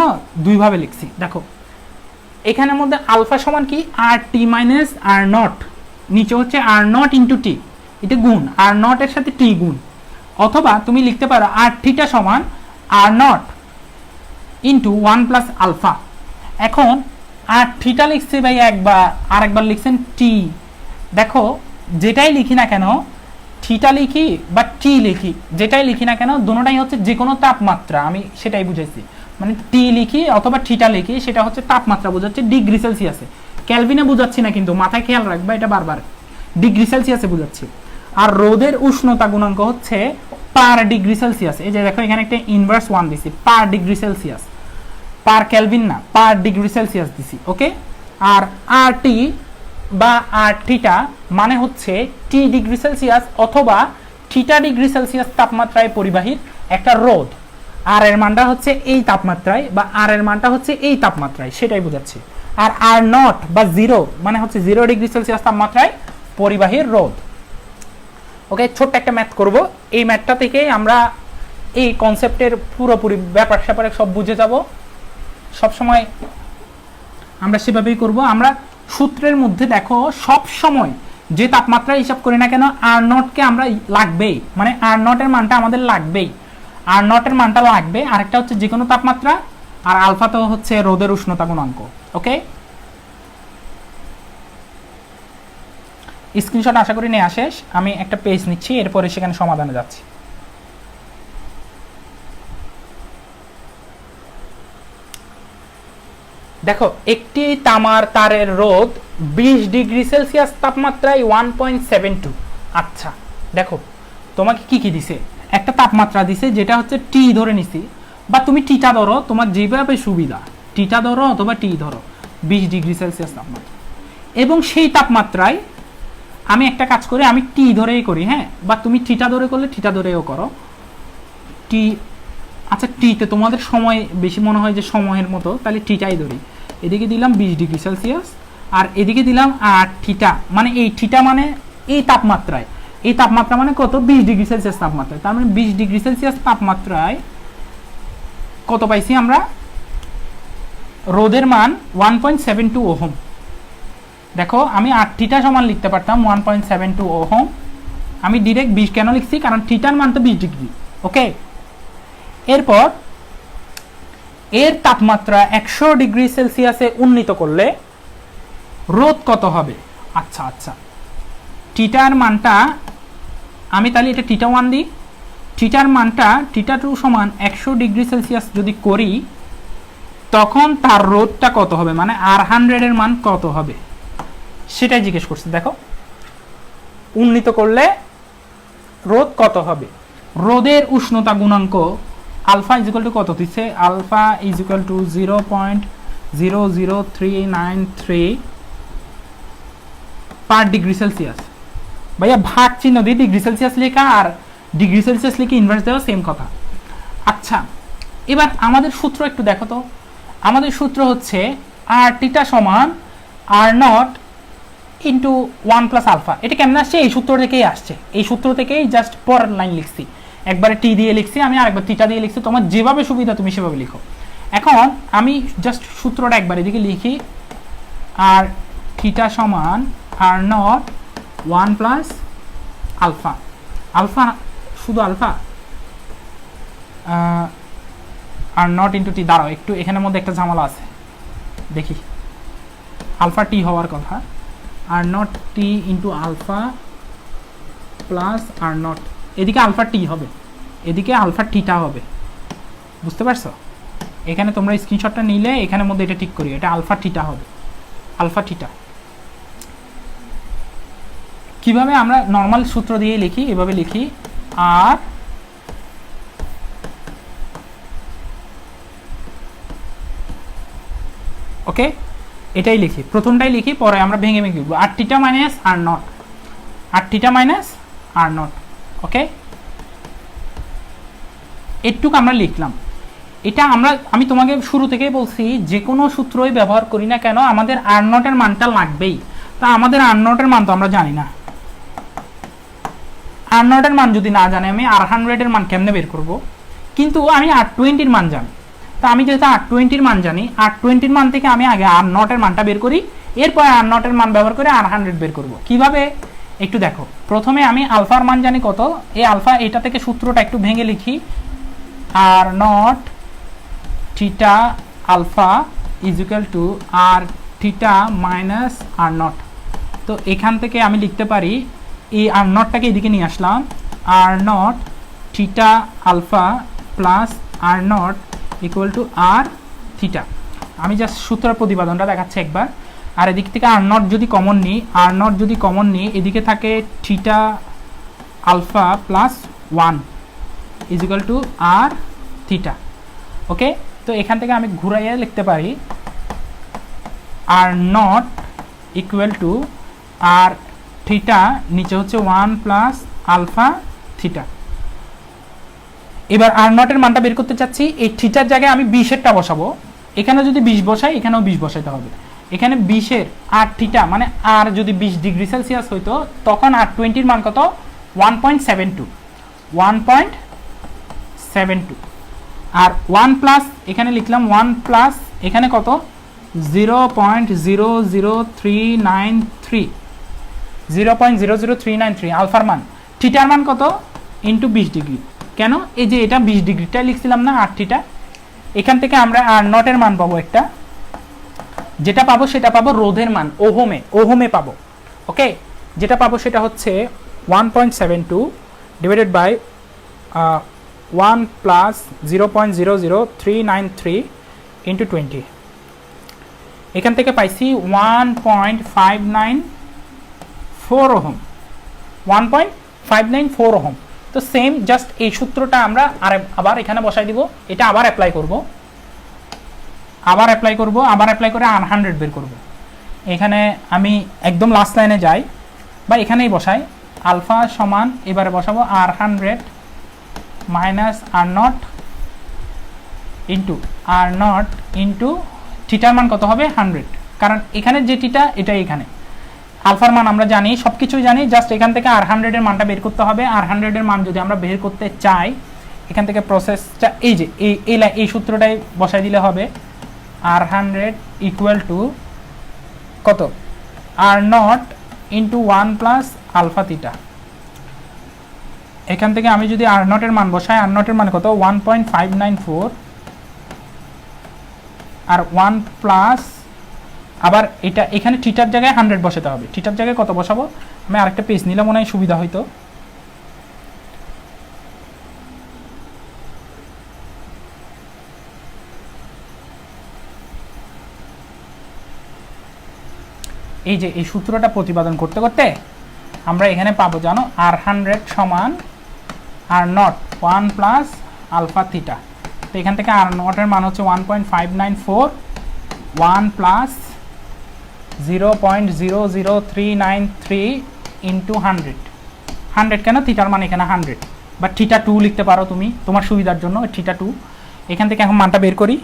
দুইভাবে লিখছি। দেখো এখানের মধ্যে আলফা সমান কি, আর টি মাইনাস আর নট, নিচে হচ্ছে আর নট ইন্টু টি, এটা গুণ, আর নট এর সাথে টি গুণ, অথবা তুমি লিখতে পারো আর থিটা সমান R naught into 1 plus alpha. এখন আর থিটা লিখছে ভাই একবার, আর একবার লিখছেন টি। দেখো যেটাই লিখি না কেন, থিটা লিখি বা টি লিখি, যেটাই লিখি না কেন, দুটোটাই হচ্ছে যে কোনো তাপমাত্রা, আমি সেটাই বুঝাইছি। মানে টি লিখি অথবা থিটা লিখি, সেটা হচ্ছে তাপমাত্রা বোঝাচ্ছে ডিগ্রি সেলসিয়াসে, ক্যালভিনে বোঝাচ্ছি না, কিন্তু মাথায় খেয়াল রাখবা এটা বারবার, ডিগ্রি সেলসিয়াসে বোঝাচ্ছি। আর রোদের উষ্ণতা গুণাঙ্ক হচ্ছে পার ডিগ্রি সেলসিয়াস। এই যে দেখো এখানে একটা ইনভার্স 1 দিছি, পার ডিগ্রি সেলসিয়াস, পার ক্যালভিন না, পার ডিগ্রি সেলসিয়াস দিছি। ওকে, আর আর টি বা আর থিটা মানে হচ্ছে টি ডিগ্রি সেলসিয়াস অথবা থিটা ডিগ্রি সেলসিয়াস তাপমাত্রায় পরিবাহীর একটা রোদ। আর এর মানটা হচ্ছে এই তাপমাত্রায়, বা আর এর মানটা হচ্ছে এই তাপমাত্রায়, সেটাই বোঝাচ্ছি। আর আর নট বা 0 মানে হচ্ছে 0 ডিগ্রি সেলসিয়াস তাপমাত্রায় পরিবাহীর রোদ। ওকে, ছোট্ট একটা ম্যাথ করব, এই ম্যাথটা থেকে আমরা এই কনসেপ্টের পুরোপুরি ব্যাপার স্যাপারে সব বুঝে যাব। সবসময় আমরা সেভাবেই করব। আমরা সূত্রের মধ্যে দেখো সব সময় যে তাপমাত্রা হিসাব করি না কেন, আর নটকে আমরা লাগবেই, মানে আর নটের মানটা আমাদের লাগবেই, আর নটের মানটা লাগবে। আরেকটা হচ্ছে যে কোনো তাপমাত্রা, আর আলফা তো হচ্ছে রোদের উষ্ণতা গুণাঙ্ক। ওকে, স্ক্রিনশট আশা করি নিয়ে আসিস। আমি একটা পেজ নিচ্ছি, এরপরে সেখানে সমাধানে যাচ্ছি। দেখো একটি তামার তারের রোদ 20 ডিগ্রি সেলসিয়াস তাপমাত্রায় 1.72। আচ্ছা দেখো তোমাকে কি কি দিছে, একটা তাপমাত্রা দিছে যেটা হচ্ছে টি ধরে নিছি, বা তুমি টিটা ধরো, তোমার যেভাবে সুবিধা, টিটা ধরো অথবা টি ধরো, 20 ডিগ্রি সেলসিয়াস তাপমাত্রা। এবং সেই তাপমাত্রায় আমি একটা কাজ করি, আমি টি ধরেই করি, হ্যাঁ, বা তুমি থিটা ধরে করলে থিটা ধরেও করো, টি। আচ্ছা টিতে তোমাদের সময় বেশি মনে হয় যে সময়ের মতো, তাহলে টিটাই ধরি। এদিকে দিলাম 20 ডিগ্রি সেলসিয়াস, আর এদিকে দিলাম আর থিটা, মানে এই থিটা মানে এই তাপমাত্রায়, এই তাপমাত্রা মানে কত, 20 ডিগ্রি সেলসিয়াস তাপমাত্রায়। তার মানে 20 ডিগ্রি সেলসিয়াস তাপমাত্রায় কত পাইছি আমরা, রোদের মান 1.72 ওহম। দেখো আমি আর থিটা সমান লিখতে পারতাম 1.72 ওহম, আমি ডিরেক্ট 20 কেন লিখছি, কারণ থিটার মান তো 20 ডিগ্রি। ওকে, এরপর এর তাপমাত্রা 100 ডিগ্রি সেলসিয়াসে উন্নীত করলে রোদ কত হবে। আচ্ছা আচ্ছা, থিটার মানটা আমি তাহলে এটা থিটা 1 দিই, থিটার মানটা থিটা 2 সমান 100 ডিগ্রি সেলসিয়াস যদি করি, তখন তার রোদটা কত হবে, মানে আর 100 এর মান কত হবে সেটাই জিজ্ঞেস করছে। দেখো উন্নীত করলে রোদ কত হবে। রোদের উষ্ণতা গুণাঙ্ক আলফা ইজ ইকুয়াল টু কত দিচ্ছে, alpha is equal to 0.00393 per degree Celsius. ভাইয়া ভাগ চিহ্ন দিয়ে ডিগ্রি সেলসিয়াস লেখা আর ডিগ্রি সেলসিয়াস লিখে ইনভার্স দেওয়া সেম কথা। আচ্ছা এবার আমাদের সূত্র একটু দেখো তো, আমাদের সূত্র হচ্ছে আর থিটা সমান R naught into 1 plus alpha. এটা কেমন আসছে, এই সূত্র থেকেই আসছে, এই সূত্র থেকেই জাস্ট পরের লাইন লিখছি, একবারে টি দিয়ে লিখছি আমি, আরেকবার থিটা দিয়ে লিখছি, তোমার যেভাবে সুবিধা তুমি সেভাবে লিখো। এখন আমি জাস্ট সূত্রটা একবার এদিকে লিখি, আর থিটা সমান R naught 1 plus alpha, alpha শুধু alpha, R naught into T. দাঁড়াও একটু, এখানের মধ্যে একটা ঝামেলা আছে, দেখি, আলফা টি হওয়ার কথা, R naught T into alpha plus আর নট, এদিকে আলফা টি হবে, এদিকে আলফা থিটা হবে। বুঝতে পারছো? এখানে তোমরা স্ক্রিনশটটা নিলে এখানের মধ্যে এটা ঠিক করি, এটা আলফা থিটা হবে, আলফা থিটা। কিভাবে আমরা নর্মাল সূত্র দিয়ে লিখি, এভাবে লিখি আর ওকে, এটাই লিখি, প্রথমটাই লিখি, পরে আমরা ভেঙে ভেঙে লিখবো আর থিটা মাইনাস আর নট, আর থিটা মাইনাস আর নট। ওকে, এটুকু আমরা লিখলাম। এটা আমি তোমাকে শুরু থেকেই বলছি, যে কোনো সূত্রই ব্যবহার করি না কেন আমাদের আর নটের মানটা লাগবেই। তা আমাদের আর নটের মান তো আমরা জানি না, আর নটের মান যদি না জানি আমি আর 100-এর মান কেমনে বের করব? কিন্তু আমি আর 20-র মান জানি। তা আমি যেহেতু আর 20-র মান জানি, আর 20-র মান থেকে আমি আগে আর নটের মানটা বের করি, এরপর আর নটের মান ব্যবহার করে আর 100 বের করব। কিভাবে একটু দেখো। প্রথমে আমি আলফার মান জানি কত, এই আলফা, এটা থেকে সূত্রটা একটু ভেঙে লিখি, R naught theta alpha is equal to R theta minus R naught. তো এখান থেকে আমি লিখতে পারি, এই আর নটটাকে এদিকে নিয়ে আসলাম, r naught theta alpha plus R naught equal to R theta. আমি জাস্ট সূত্রের প্রতিপাদনটা দেখাচ্ছি একবার। আর এদিক থেকে আর নট যদি কমন নিই, আর নট যদি কমন নিই, এদিকে থাকে theta alpha plus 1 is equal to R theta. Okay, তো এখান থেকে আমি ঘুরাইয়া লিখতে পারি r naught equal to R theta, নিচে হচ্ছে 1 প্লাস আলফা থিটা। এবার আর নটের মানটা বের করতে চাচ্ছি, এই থিটার জায়গায় আমি 20-এরটা বসাবো। এখানে যদি 20 বসাই, এখানেও 20 বসাইতে হবে। এখানে 20-এর আর থিটা মানে আর যদি 20 ডিগ্রি সেলসিয়াস হইতো, তখন আর 20-র মান কত? 1.72, 1.72। আর 1 প্লাস এখানে লিখলাম 1 প্লাস এখানে কত? 0.00393, 0.00393 আলফার মান। থিটার মান কত? Into 20 degree. কেন? এই যে এটা 20 ডিগ্রিটা লিখছিলাম না, আর থিটা। এখান থেকে আমরা আর নটের মান পাবো একটা, যেটা পাবো সেটা পাবো রোধের মান, ওহমে পাবো। ওকে, যেটা পাবো সেটা হচ্ছে 1.72 ডিভাইডেড বাই 1 প্লাস 0.00393 ইন্টু 20। এখান থেকে পাইছি 1.594 ওহম, 1.594 ওহম। তো সেম জাস্ট এই সূত্রটা আমরা আবার এখানে বসাই দিব, এটা আবার অ্যাপ্লাই করব, আবার অ্যাপ্লাই করে আর 100 বের করব। এখানে আমি একদম লাস্ট লাইনে যাই বা এখানেই বসাই, আলফা সমান এবারে বসাবো আর 100 মাইনাস আর নট ইন্টু থিটার মান কত হবে? 100। কারণ এখানে যে থিটা, এটাই এখানে আলফার মান আমরা জানি, সব কিছুই জানি, জাস্ট এখান থেকে আর 100-এর মানটা বের করতে হবে। আর 100-এর মান যদি আমরা বের করতে চাই, এখান থেকে প্রসেসটা এই যে এই সূত্রটাই বসাই দিলে হবে, আর 100 ইকুয়াল টু কত? R naught into 1 plus alpha theta. এখান থেকে আমি যদি আর নটের মান বসাই, আর নটের মান কত? 1.594 আর 1 প্লাস, আবার এটা এখানে থিটার জায়গায় 100 বসাতে হবে। থিটার জায়গায় কত বসাবো? আমি আরেকটা পেজ নিলে মনে হয় সুবিধা হইতো। এই যে এই সূত্রটা প্রতিপাদন করতে করতে আমরা এখানে পাবো জানো, আর 100 সমান R naught 1 plus alpha theta. তো এখান থেকে আর নটের মান হচ্ছে 1.594, 1 প্লাস 0.00393 ইন্টু 100 কেন? থিটার মান এখানে 100, বা থিটা 2 লিখতে পারো তুমি তোমার সুবিধার জন্য, থিটা 2। এখান থেকে এখন মানটা বের করি,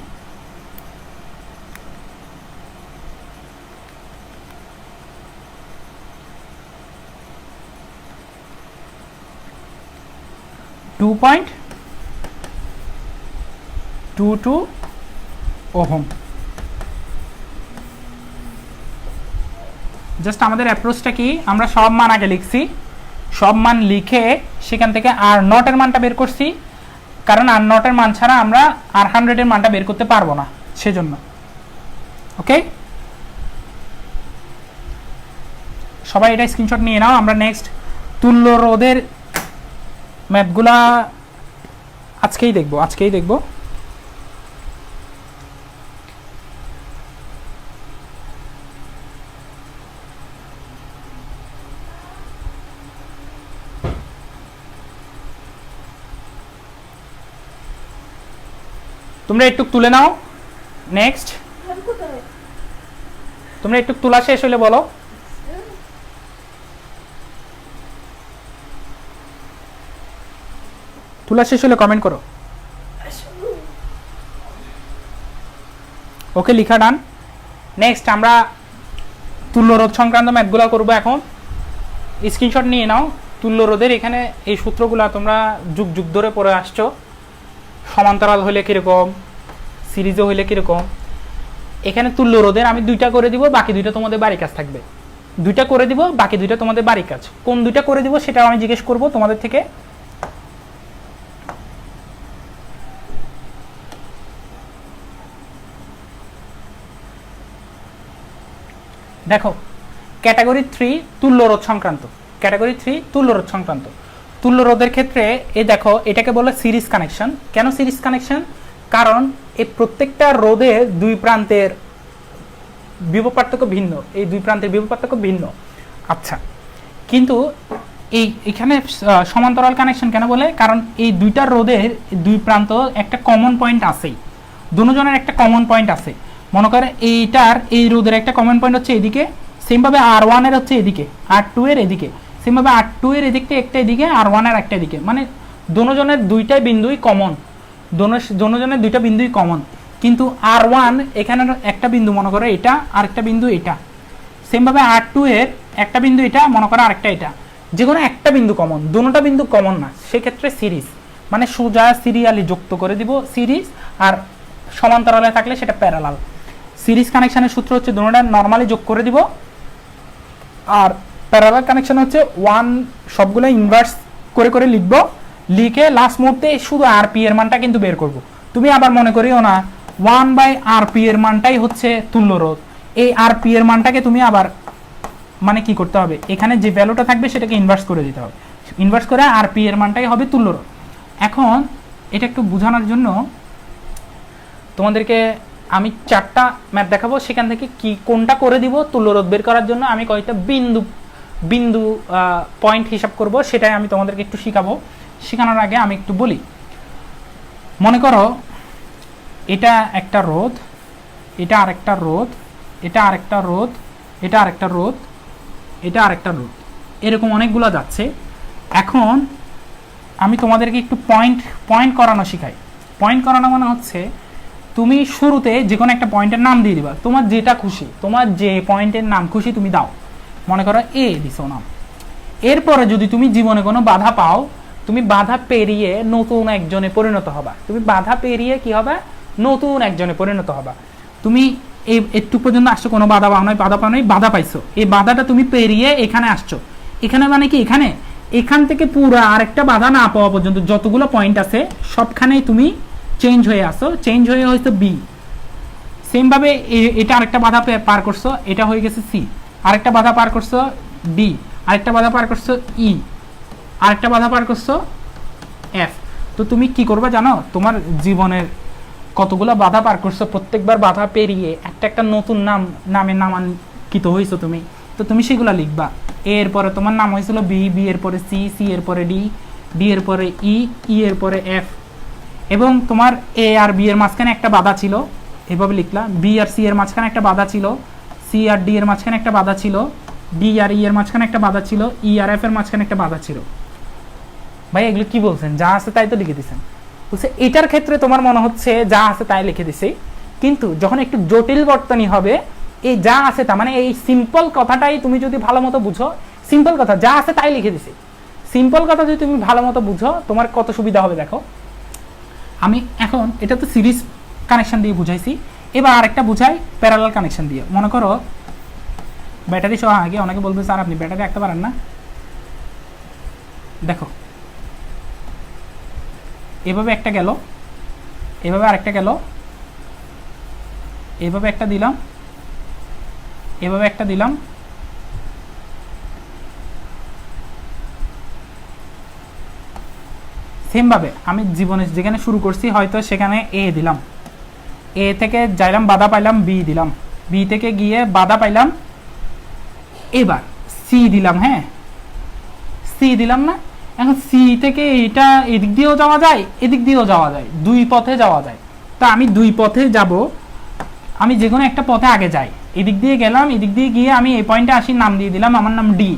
.22 ওহম। জাস্ট আমাদের অ্যাপ্রোচটা কি? আমরা সব মান আগে লিখছি, সব মান লিখে সেখান থেকে আর নটের মানটা বের করছি, কারণ আর নটের মান ছাড়া আমরা আর 100-এর মানটা বের করতে পারবো না, সেজন্য। ওকে, সবাই এটা স্ক্রিনশট নিয়ে নাও। আমরা নেক্সট তুল্য রোধের ম্যাপগুলা আজকেই দেখব। তোমরা একটু তুলে নাও। নেক্সট, তোমরা একটু তোলা শেষ হলে বলো। তোলা শেষ হলে কমেন্ট করো। ওকে, লিখা ডান। নেক্সট আমরা তুল্যরোধ সংক্রান্ত ম্যাথগুলো করবো এখন। স্ক্রিনশট নিয়ে নাও। তুল্যরোধের এখানে এই সূত্রগুলো তোমরা যুগ যুগ ধরে পড়ে আসছো। সমান্তরাল হইলে কীরকম, সিরিজে হইলে কীরকম। এখানে তুল্যরোধের আমি 2টা করে দিব, বাকি 2টা তোমাদের বাড়ি কাজ থাকবে। 2টা করে দিব, বাকি 2টা তোমাদের বাড়ি কাজ। কোন 2টা করে দিব সেটাও আমি জিজ্ঞেস করব তোমাদের থেকে। দেখো, ক্যাটাগরি 3 তুল্যরোধ সংক্রান্ত। ক্যাটাগরি 3 তুল্যরোধ সংক্রান্ত। তুল্যরোধের ক্ষেত্রে দেখো, এটাকে বলে সিরিজ কানেকশন। কেন সিরিজ কানেকশন? কারণ এই প্রত্যেকটা রোধের 2 প্রান্তের বিভব পার্থক্য ভিন্ন। এই 2 প্রান্তের বিভব পার্থক্য ভিন্ন। আচ্ছা, কিন্তু এখানে সমান্তরাল কানেকশন কেন বলে? কারণ এই 2টা রোধের 2 প্রান্ত একটা কমন পয়েন্ট আছেই। দুজনের একটা কমন পয়েন্ট আছে। মনে করে এইটার এই রোধের একটা কমন পয়েন্ট হচ্ছে এদিকে, সেমভাবে R1 এর হচ্ছে এদিকে, R2 এর এদিকে, সেমভাবে R2 এর এদিকটা একটা এদিকে, R1 এর একটা এদিকে। মানে দুজনের 2টা বিন্দুই কমন। দুজনের 2টা বিন্দুই কমন। কিন্তু R1 এখানে একটা বিন্দু মনে করো এটা, আরেকটা বিন্দু এটা। সেমভাবে R2 এর একটা বিন্দু এটা, মনে করো আরেকটা এটা। যে কোনো একটা বিন্দু কমন, দুটোটা বিন্দু কমন না, সেক্ষেত্রে সিরিজ। মানে সোজা সিরিয়ালি যুক্ত করে দিব সিরিজ, আর সমান্তরালে থাকলে সেটা প্যারালাল। সিরিজ কানেকশনের সূত্র হচ্ছে দুটোটা নরমালি যোগ করে দিব, আর প্যারালাল কানেকশন হচ্ছে 1 সবগুলো ইনভার্স করে করে লিখবো। লিখে লাস্ট মুহূর্তে শুধু RP এর মানটা কিন্তু বের করব। তুমি আবার মনে করিও না 1/RP এর মানটাই হচ্ছে তুল্যরোধ। এই RP এর মানটাকে তুমি আবার মানে কি করতে হবে, এখানে যে ভ্যালুটা থাকবে সেটাকে ইনভার্স করে দিতে হবে। ইনভার্স করে RP এর মানটাই হবে তুল্যরোধ। এখন এটা একটু বোঝানোর জন্য তোমাদেরকে আমি 4টা ম্যাথ দেখাবো, সেখান থেকে কি কোনটা করে দিব তুল্যরোধ বের করার জন্য আমি কয়েকটা বিন্দু পয়েন্ট হিসাব করব, সেটাই আমি তোমাদেরকে একটু শিখাবো। শেখানোর আগে আমি একটু বলি। মনে করো এটা একটা রোধ, এটা আরেকটা রোধ, এটা আরেকটা রোধ, এটা আরেকটা রোধ, এটা আরেকটা রোধ, এরকম অনেকগুলো যাচ্ছে। এখন আমি তোমাদেরকে একটু পয়েন্ট করানো শিখাই। পয়েন্ট করানো মানে হচ্ছে তুমি শুরুতে যে কোনো একটা পয়েন্টের নাম দিয়ে দিবা, তোমার যেটা খুশি, তোমার যে পয়েন্টের নাম খুশি তুমি দাও। মনে করো এ দিছো নাম। এরপরে যদি তুমি জীবনে কোনো বাধা পাও, তুমি বাধা পেরিয়ে নতুন একজনে পরিণত হবা। তুমি বাধা পেরিয়ে কি হবে, নতুন একজনে পরিণত হবা। তুমি এই একটু পর্যন্ত আসছো, কোনো বাধা পাও নাই, বাধা পাইছো। এই বাধাটা তুমি পেরিয়ে এখানে আসছো। এখানে মানে কি, এখান থেকে পুরো আরেকটা বাধা না পাওয়া পর্যন্ত যতগুলো পয়েন্ট আছে সবখানেই তুমি চেঞ্জ হয়ে আসো। চেঞ্জ হয়ে হয়তো বি। সেমভাবে এটা আরেকটা বাধা পার করছো, এটা হয়ে গেছে সি। আরেকটা বাধা পার করছো ডি, আরেকটা বাধা পার করছো ই, আরেকটা বাধা পার করছো এফ। তো তুমি কি করবে জানো, তোমার জীবনের কতগুলো বাধা পার করছো, প্রত্যেকবার বাধা পেরিয়ে একটা একটা নতুন নামে নামাঙ্কিত হয়েছো তুমি। তো তুমি সেগুলো লিখবা। এর পরে তোমার নাম হয়েছিল বি, বি এর পরে সি, সি এর পরে ডি, ডি এর পরে ই, ই এর পরে এফ। এবং তোমার এ আর বি এর মাঝখানে একটা বাধা ছিল, এভাবে লিখলা। বি আর সি এর মাঝখানে একটা বাধা ছিল, সি আর ডি এর মাঝখানে একটা বাধা ছিল, ডি আর ই এর মাঝখানে একটা বাধা ছিল, ই আর এফ এর মাঝখানে একটা বাধা ছিল। ভাই এগুলো কি বলছেন? যা আছে তাই তো লিখে দিচ্ছেন। বলছে এটার ক্ষেত্রে তোমার মনে হচ্ছে যা আছে তাই লিখে দিছে, কিন্তু যখন একটু জটিল বর্তনী হবে, এই যা আছে তা মানে এই সিম্পল কথাটাই তুমি যদি ভালো মতো বুঝো, সিম্পল কথা যা আছে তাই লিখে দিছে। সিম্পল কথা যদি তুমি ভালো মতো বুঝো, তোমার কত সুবিধা হবে দেখো। আমি এখন এটা তো সিরিজ কানেকশন দিয়ে বুঝাইছি, এবার আরেকটা বুঝাই প্যারালাল কানেকশন দিয়ে। মনে করো ব্যাটারি সহ, আগে অনেকে বলবে স্যার আপনি ব্যাটারি রাখতে পারেন না। দেখো এভাবে একটা গেল, এভাবে আরেকটা গেল, এভাবে একটা দিলাম, এভাবে একটা দিলাম, সেমভাবে আমি জীবনে যেখানে শুরু করছি হয়তো সেখানে এ দিলাম, এ থেকে যাইলাম বাধা পাইলাম বি দিলাম, বি থেকে গিয়ে বাধা পাইলাম, এবার সি দিলাম। হ্যাঁ সি দিলাম না? এখন সি থেকে এটা এদিক দিয়েও যাওয়া যায়, এদিক দিয়েও যাওয়া যায়, দুই পথে যাওয়া যায়। তো আমি দুই পথে যাব, আমি যে কোনো একটা পথে আগে যাই, এদিক দিয়ে গেলাম, এদিক দিয়ে গিয়ে আমি এই পয়েন্টে আসি, নাম দিয়ে দিলাম আমার নাম ডি,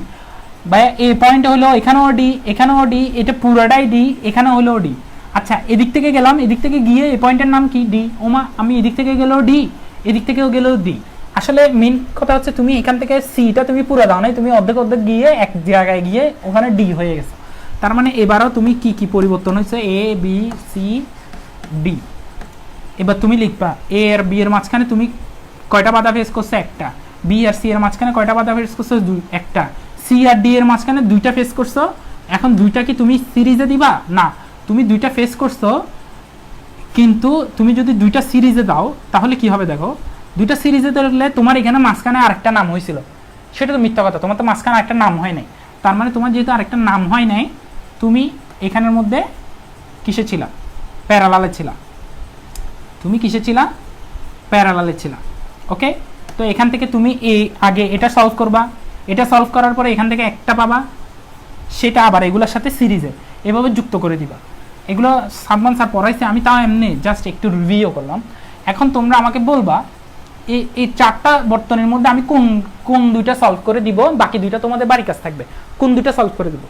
বা এই পয়েন্ট হলো এখানেও ডি, এখানেও ডি, এটা পুরোটাই ডি, এখানে হলো ডি। আচ্ছা এদিক থেকে গেলাম, এদিক থেকে গিয়ে এই পয়েন্টের নাম কি ডি, ওমা আমি এদিক থেকে গেলেও ডি, এদিক থেকেও গেলেও ডি। আসলে মেন কথা হচ্ছে তুমি এখান থেকে সিটা তুমি পুরো দাও নাই, তুমি অর্ধেক অর্ধেক গিয়ে এক জায়গায় গিয়ে ওখানে ডি হয়ে গেছে। তার মানে এবারও তুমি কি কি পরিবর্তন হয়েছে, এ বি সি ডি। এবার তুমি লিখবা এ আর বি এর মাঝখানে তুমি কয়টা বাধা ফেস করছো, একটা। বি আর সি এর মাঝখানে কয়টা বাধা ফেস করছো, একটা। সি আর ডি এর মাঝখানে দুইটা ফেস করছো, এখন দুইটা কি তুমি সিরিজে দিবা, না তুমি দুইটা ফেস করছো, কিন্তু তুমি যদি দুইটা সিরিজে দাও তাহলে কি হবে দেখো, দুইটা সিরিজে দিলে তোমার এখানে মাঝখানে আরেকটা নাম হয়েছিল, সেটা তো মিথ্যা কথা, তোমার তো মাঝখানে আরেকটা নাম হয় নাই। তার মানে তোমার যেহেতু আরেকটা নাম হয় নাই, তুমি এখানের মধ্যে কিসে ছিলা, প্যারালালে ছিলা, তুমি কিসে ছিলা, প্যারালালে ছিলা। ওকে, তো এখান থেকে তুমি এই আগে এটা সলভ করবা, এটা সলভ করার পরে এখান থেকে একটা পাবা, সেটা আবার এগুলোর সাথে সিরিজে এভাবে যুক্ত করে দিবা। এগুলো সাবমান স্যার পড়াইছে, আমি তাও এমনি জাস্ট একটু রিভিউ করলাম। এখন তোমরা আমাকে বলবা এই চারটা বর্তনের মধ্যে আমি কোন কোন দুইটা সলভ করে দিব, বাকি দুইটা তোমাদের বাড়ির কাজ থাকবে, কোন দুইটা সলভ করে দিব।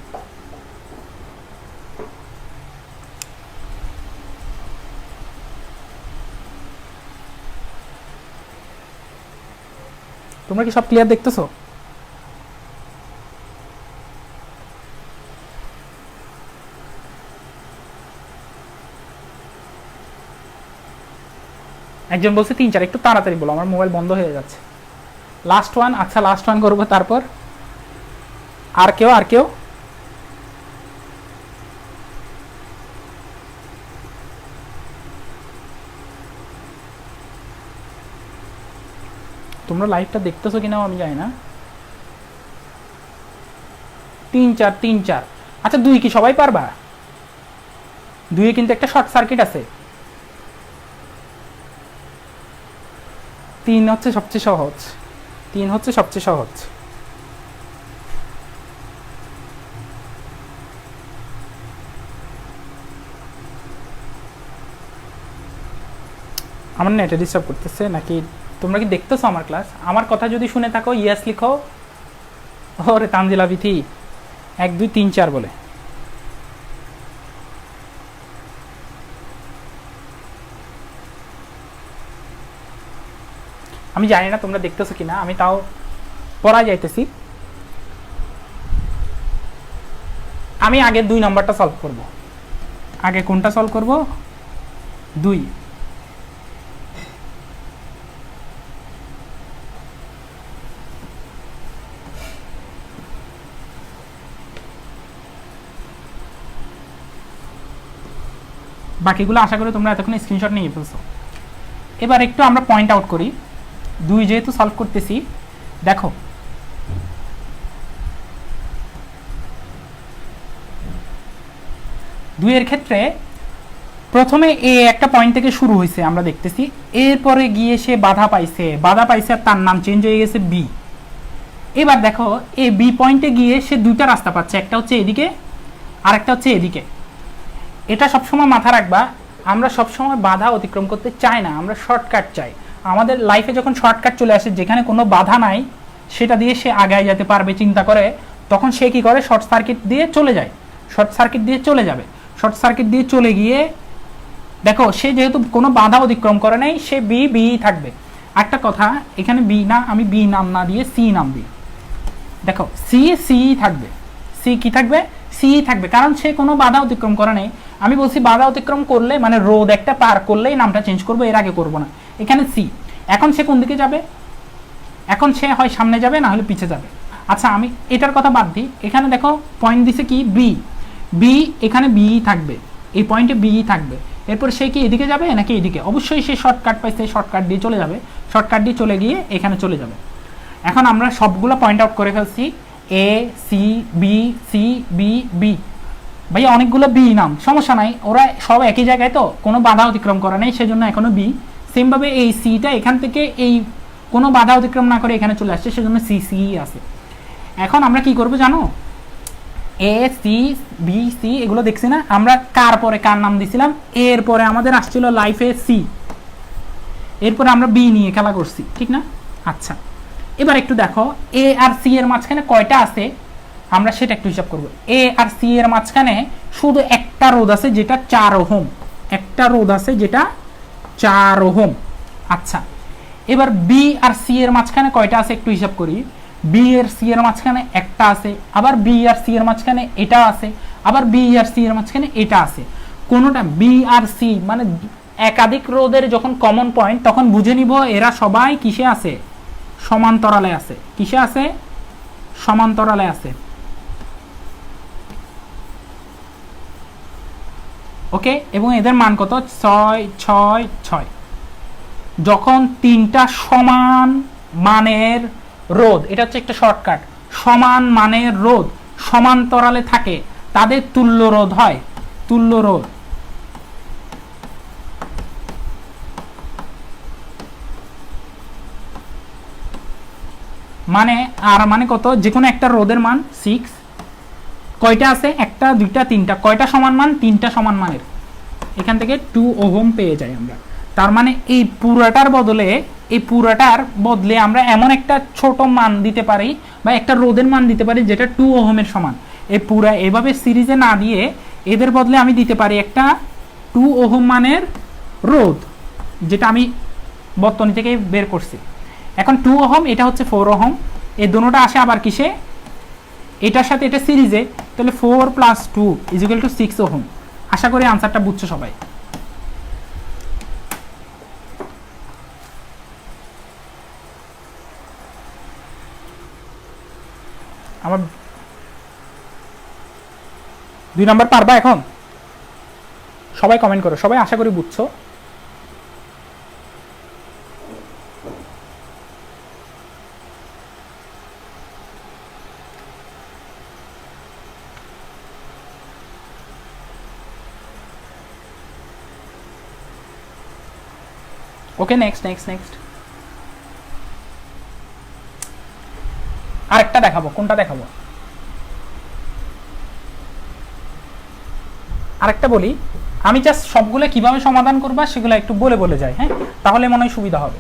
তোমরা কি সব ক্লিয়ার দেখতেছো? একজন বলছে 3-4, একটু তাড়াতাড়ি বলো, আমার মোবাইল বন্ধ হয়ে যাচ্ছে। লাস্ট ওয়ান, আচ্ছা লাস্ট ওয়ান করবো, তারপর আর কেউ, আর কেউ? তোমরা লাইভটা দেখতেছো কিনা আমি জানি না। 3-4, আচ্ছা 2 কি সবাই পারবা? 2 কিন্তু একটা শর্ট সার্কিট আছে। 3 হচ্ছে সবচেয়ে সহজ, 3 হচ্ছে সবচেয়ে সহজ। আমার নেটে ডিস্টার্ব করতেছে নাকি? তোমরা কি দেখতেছো আমার ক্লাস? আমার কথা যদি শুনে থাকো ইয়েস লিখো। ওরে তানজিলা বিথি 1 2 3 4 বলে। আমি জানি না তোমরা দেখতেছো কিনা, আমি তাও পড়া যাইতেছি। আমি আগে 2 নাম্বারটা সলভ করব। আগে কোনটা সলভ করব? 2। বাকিগুলো আশা করি তোমরা এতক্ষণ স্ক্রিনশট নিয়ে ফেলছো। এবার একটু আমরা পয়েন্ট আউট করি। 2 যেহেতু সলভ করতেছি, দেখো 2 এর ক্ষেত্রে প্রথমে এ একটা পয়েন্ট থেকে শুরু হয়েছে আমরা দেখতেছি, এরপরে গিয়ে সে বাধা পাইছে, আর তার নাম চেঞ্জ হয়ে গেছে বি। এবার দেখো এ বি পয়েন্টে গিয়ে সে দুইটা রাস্তা পাচ্ছে, একটা হচ্ছে এদিকে আর একটা হচ্ছে এদিকে। এটা সবসময় মাথা রাখবা, আমরা সবসময় বাধা অতিক্রম করতে চাই না, আমরা শর্টকাট চাই। আমাদের লাইফে যখন শর্টকাট চলে আসে, যেখানে কোনো বাধা নাই, সেটা দিয়ে সে আগায় যেতে পারবে চিন্তা করে, তখন সে কি করে, শর্ট সার্কিট দিয়ে চলে যায়, শর্ট সার্কিট দিয়ে চলে যাবে। শর্ট সার্কিট দিয়ে চলে গিয়ে দেখো সে যেহেতু কোনো বাধা অতিক্রম করে নাই, সে বি বি থাকবে। একটা কথা, এখানে বি না, আমি বি নাম না দিয়ে সি নাম দিই। দেখো সি সি থাকবে, সি কি থাকবে, সি থাকবে, কারণ সে কোনো বাধা অতিক্রম করে নাই। আমি বলছি বাধা অতিক্রম করলে মানে রোদ একটা পার করলেই নামটা চেঞ্জ করবো, এর আগে করবো না। এখানে সি, এখন সে কোন দিকে যাবে, এখন সে হয় সামনে যাবে না হলে পিছে যাবে। আচ্ছা আমি এটার কথা বাদ দিই, এখানে দেখো পয়েন্ট দিছে কি বি, বি এখানে বি থাকবে, এই পয়েন্টে বি থাকবে। এরপর সে কি এদিকে যাবে নাকি এদিকে? অবশ্যই সে শর্টকাট পাইছে, শর্টকাট দিয়ে চলে যাবে, শর্টকাট দিয়ে চলে গিয়ে এখানে চলে যাবে। এখন আমরা সবগুলো পয়েন্ট আউট করে ফেলছি, A C B C B B. ভাইয়া অনেকগুলো বি নাম, সমস্যা নাই, ওরা সব একই জায়গায়, তো কোনো বাধা অতিক্রম করে নাই, সেজন্য এখনো বি। সেমভাবে এই সিটা এখান থেকে এই কোনো বাধা অতিক্রম না করে এখানে চলে আসছে, সেজন্য সি সি আছে। এখন আমরা কি করব জানো, এ সি বি সি এগুলো দেখছি না আমরা, কার পরে কার নাম দিছিলাম, এর পরে আমাদের আসছিল লাইফে সি। এরপরে আমরা বি নিয়ে খেলা করছি, ঠিক না? আচ্ছা, এবার একটু দেখো এ আর সি এর মাঝখানে কয়টা আছে, আমরা সেটা একটু হিসাব করব। এ আর সি এর মাঝখানে শুধু একটা রোধ আছে যেটা 4 ওহম, একটা রোধ আছে যেটা 4 ওহম। আচ্ছা, এবার বি আর সি এর মাঝখানে কয়টা আছে একটু হিসাব করি। বি এর সি এর মাঝখানে একটা আছে, আবার বি আর সি এর মাঝখানে এটা আছে, আবার বি আর সি এর মাঝখানে এটা আছে। কোনোটা বি আর সি মানে একাধিক রোধের যখন কমন পয়েন্ট, তখন বুঝে নিব এরা সবাই কিসে আছে, সমান্তরালে আছে। কিসে আছে? সমান্তরালে আছে। ওকে, এবং এদের মান কত? 6 6 6। যখন তিনটা সমান মানের রোধ, এটা হচ্ছে একটা শর্টকাট, সমান মানের রোধ সমান্তরালে থাকে তাদের তুল্য রোধ হয়, তুল্য রোধ। মানে আর মানে কত? যে কোনো একটা রোধের মান 6, কয়টা আছে? একটা, দুইটা, তিনটা। কয়টা সমান মান? তিনটা সমান মানের। এখান থেকে 2 ওহম পেয়ে যাই আমরা। তার মানে এই পুরাটার বদলে আমরা এমন একটা ছোট মান দিতে পারি বা একটা রোধের মান দিতে পারি যেটা 2 ওহমের সমান। এই পুরা এভাবে সিরিজে না দিয়ে এদের বদলে আমি দিতে পারি একটা 2 ওহম মানের রোধ, যেটা আমি বর্তনী থেকে বের করছি। এখন 2 ওহম, এটা হচ্ছে 4 ওহম। এই দুটোটা আসে আবার কিসে? এটার সাথে এটা সিরিজে, তাহলে 4 + 2 = 6 ওহম। আশা করি আনসারটা বুঝছো সবাই। আমার 2 নাম্বার পারবা এখন? সবাই কমেন্ট করো, সবাই আশা করি বুঝছো। ওকে, নেক্সট। আরেকটা দেখাবো। কোনটা দেখাবো? আরেকটা বলি, আমি জাস্ট সবগুলো কিভাবে সমাধান করবা সেগুলো একটু বলে যাই, হ্যাঁ? তাহলে মনে হয় সুবিধা হবে।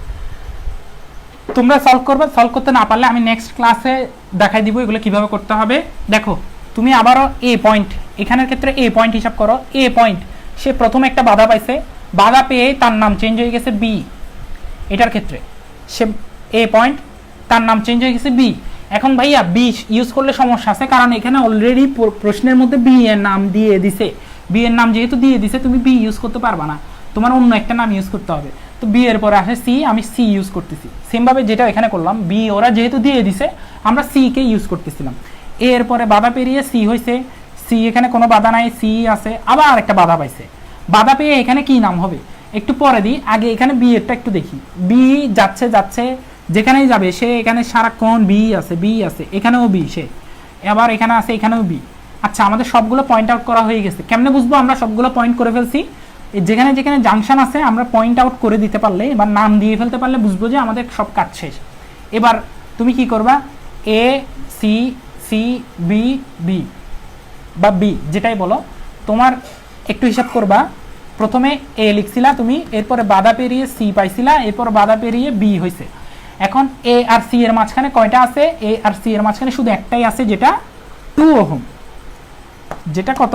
তোমরা সলভ করবে, সলভ করতে না পারলে আমি নেক্সট ক্লাসে দেখাই দিব এগুলো কিভাবে করতে হবে। দেখো, তুমি আবারও এ পয়েন্ট, এখানের ক্ষেত্রে এ পয়েন্ট হিসাব করো। এ পয়েন্ট, সে প্রথমে একটা বাধা পাইছে, বাধা পেয়ে তার নাম চেঞ্জ হয়ে গেছে বি। এটার ক্ষেত্রে সে এ পয়েন্ট, তার নাম চেঞ্জ হয়ে গেছে বি। এখন ভাইয়া বি ইউজ করলে সমস্যা আছে, কারণ এখানে অলরেডি প্রশ্নের মধ্যে বি এর নাম দিয়ে দিছে। বি এর নাম যেহেতু দিয়ে দিছে, তুমি বি ইউজ করতে পারবা না, তোমার অন্য একটা নাম ইউজ করতে হবে। তো বি এর পরে আসে সি, আমি সি ইউজ করতেছি। সেমভাবে যেটা এখানে করলাম, বি ওরা যেহেতু দিয়ে দিছে, আমরা সি কে ইউজ করতেছিলাম। এর পরে বাধা পেরিয়ে সি হয়েছে, সি এখানে কোনো বাধা নাই, সি আছে, আবার একটা বাধা পাইছে। বাধা পেয়ে এখানে কি নাম হবে একটু পরে দিই, আগে এখানে বি এরটা একটু দেখি। বি যাচ্ছে, যেখানেই যাবে সে এখানে সারাক্ষণ বি আছে, এখানেও বি, সে আবার এখানে আছে, এখানেও বি। আচ্ছা, আমাদের সবগুলো পয়েন্ট আউট করা হয়ে গেছে। কেমনে বুঝবো আমরা সবগুলো পয়েন্ট করে ফেলছি? যেখানে যেখানে জাংশন আছে আমরা পয়েন্ট আউট করে দিতে পারলে বা নাম দিয়ে ফেলতে পারলে বুঝবো যে আমাদের সব কাজ শেষ। এবার তুমি কি করবা? A C, C B, B বা বি যেটাই বলো, তোমার একটু হিসাব করবা। প্রথমে এ লিখছিলা তুমি, এরপরে বাধা পেরিয়ে সি পাইছিলা, এরপর বাধা পেরিয়ে বি হয়েছে। এখন এ আর সি এর মাঝখানে কয়টা আছে? এ আর সি এর মাঝখানে শুধু একটাই আছে, যেটা 2 ওহম। যেটা কত?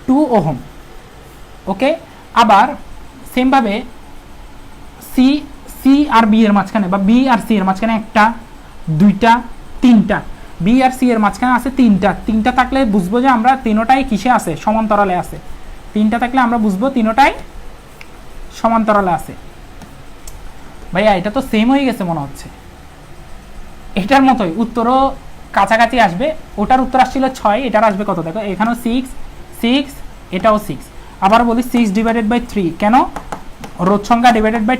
2 ওহম। ওকে, আবার সেমভাবে সি, সি আর বি এর মাঝখানে বা বি আর সি এর মাঝখানে একটা, দুইটা, তিনটা। বি আর সি এর মাঝখানে আছে তিনটা থাকলে বুঝবো যে আমরা তিনটাই কিসে আছে? সমান্তরালে আছে। তিনটা থাকলে আমরা বুঝবো তিনটাই সমান্তরালে আছে। ভাইয়া এটা তো সেম হয়ে গেছে মনে হচ্ছে, এটার মতোই উত্তরও কাছাকাছি আসবে। ওটার উত্তর আসছিল 6, এটার আসবে কত? দেখো এখানেও 6, এটাও 6। আবার বলি 6/3, কেন? রোধ সংখ্যা ডিভাইডেড বাই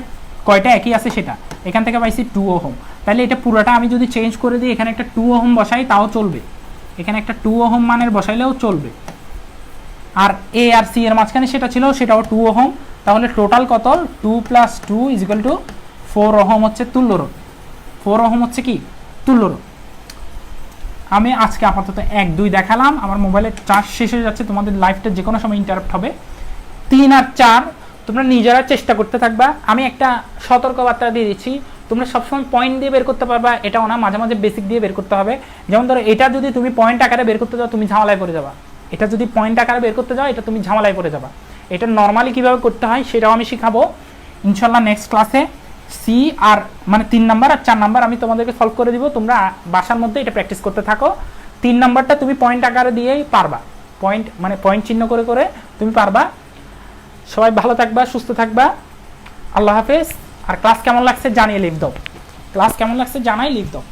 কয়টা একই আছে সেটা। এখান থেকে পাইছি 2 ওহম। তাহলে এটা পুরোটা আমি যদি চেঞ্জ করে দিই, এখানে একটা 2 ওহম বসাই তাও চলবে, এখানে একটা 2 ওহম মানের বসাইলেও চলবে। আর এ আর সি এর মাঝখানে সেটা ছিল, সেটাও 2 ওহম। তাহলে টোটাল কত? 2 + 2 = 4 ওহম হচ্ছে তুল্য রোধ। 4 ওহম হচ্ছে কি? তুল্য রোধ। আমি আজকে আপাতত 1 2 দেখালাম। আমার মোবাইলের চার্জ শেষ হয়ে যাচ্ছে, তোমাদের লাইভটা যে কোনো সময় ইন্টারাপ্ট হবে। 3 আর 4 তোমরা নিজেরা চেষ্টা করতে থাকবা। আমি একটা সতর্কবার্তা দিয়ে দিচ্ছি, তোমরা সবসময় পয়েন্ট দিয়ে বের করতে পারবা এটাও না, মাঝে মাঝে বেসিক দিয়ে বের করতে হবে। যেমন ধরো এটা যদি তুমি পয়েন্ট আকারে বের করতে যাও তুমি ঝামেলায় পড়ে যাবা, এটা যদি পয়েন্ট আকারে বের করতে যাও এটা তুমি ঝামেলায় পড়ে যাবা। এটা নর্মালি কীভাবে করতে হয় সেটাও আমি শিখাবো ইনশাল্লাহ নেক্সট ক্লাসে। সি আর মানে 3 নাম্বার আর 4 নাম্বার আমি তোমাদেরকে সলভ করে দিব, তোমরা বাসার মধ্যে এটা প্র্যাকটিস করতে থাকো। 3 নাম্বারটা তুমি পয়েন্ট আকারে দিয়েই পারবা, পয়েন্ট মানে পয়েন্ট চিহ্ন করে করে তুমি পারবা। সবাই ভালো থাকবা, সুস্থ থাকবা, আল্লাহ হাফেজ। আর ক্লাস কেমন লাগছে জানিয়ে লিখ দাও, ক্লাস কেমন লাগছে জানাই লিখ দাও।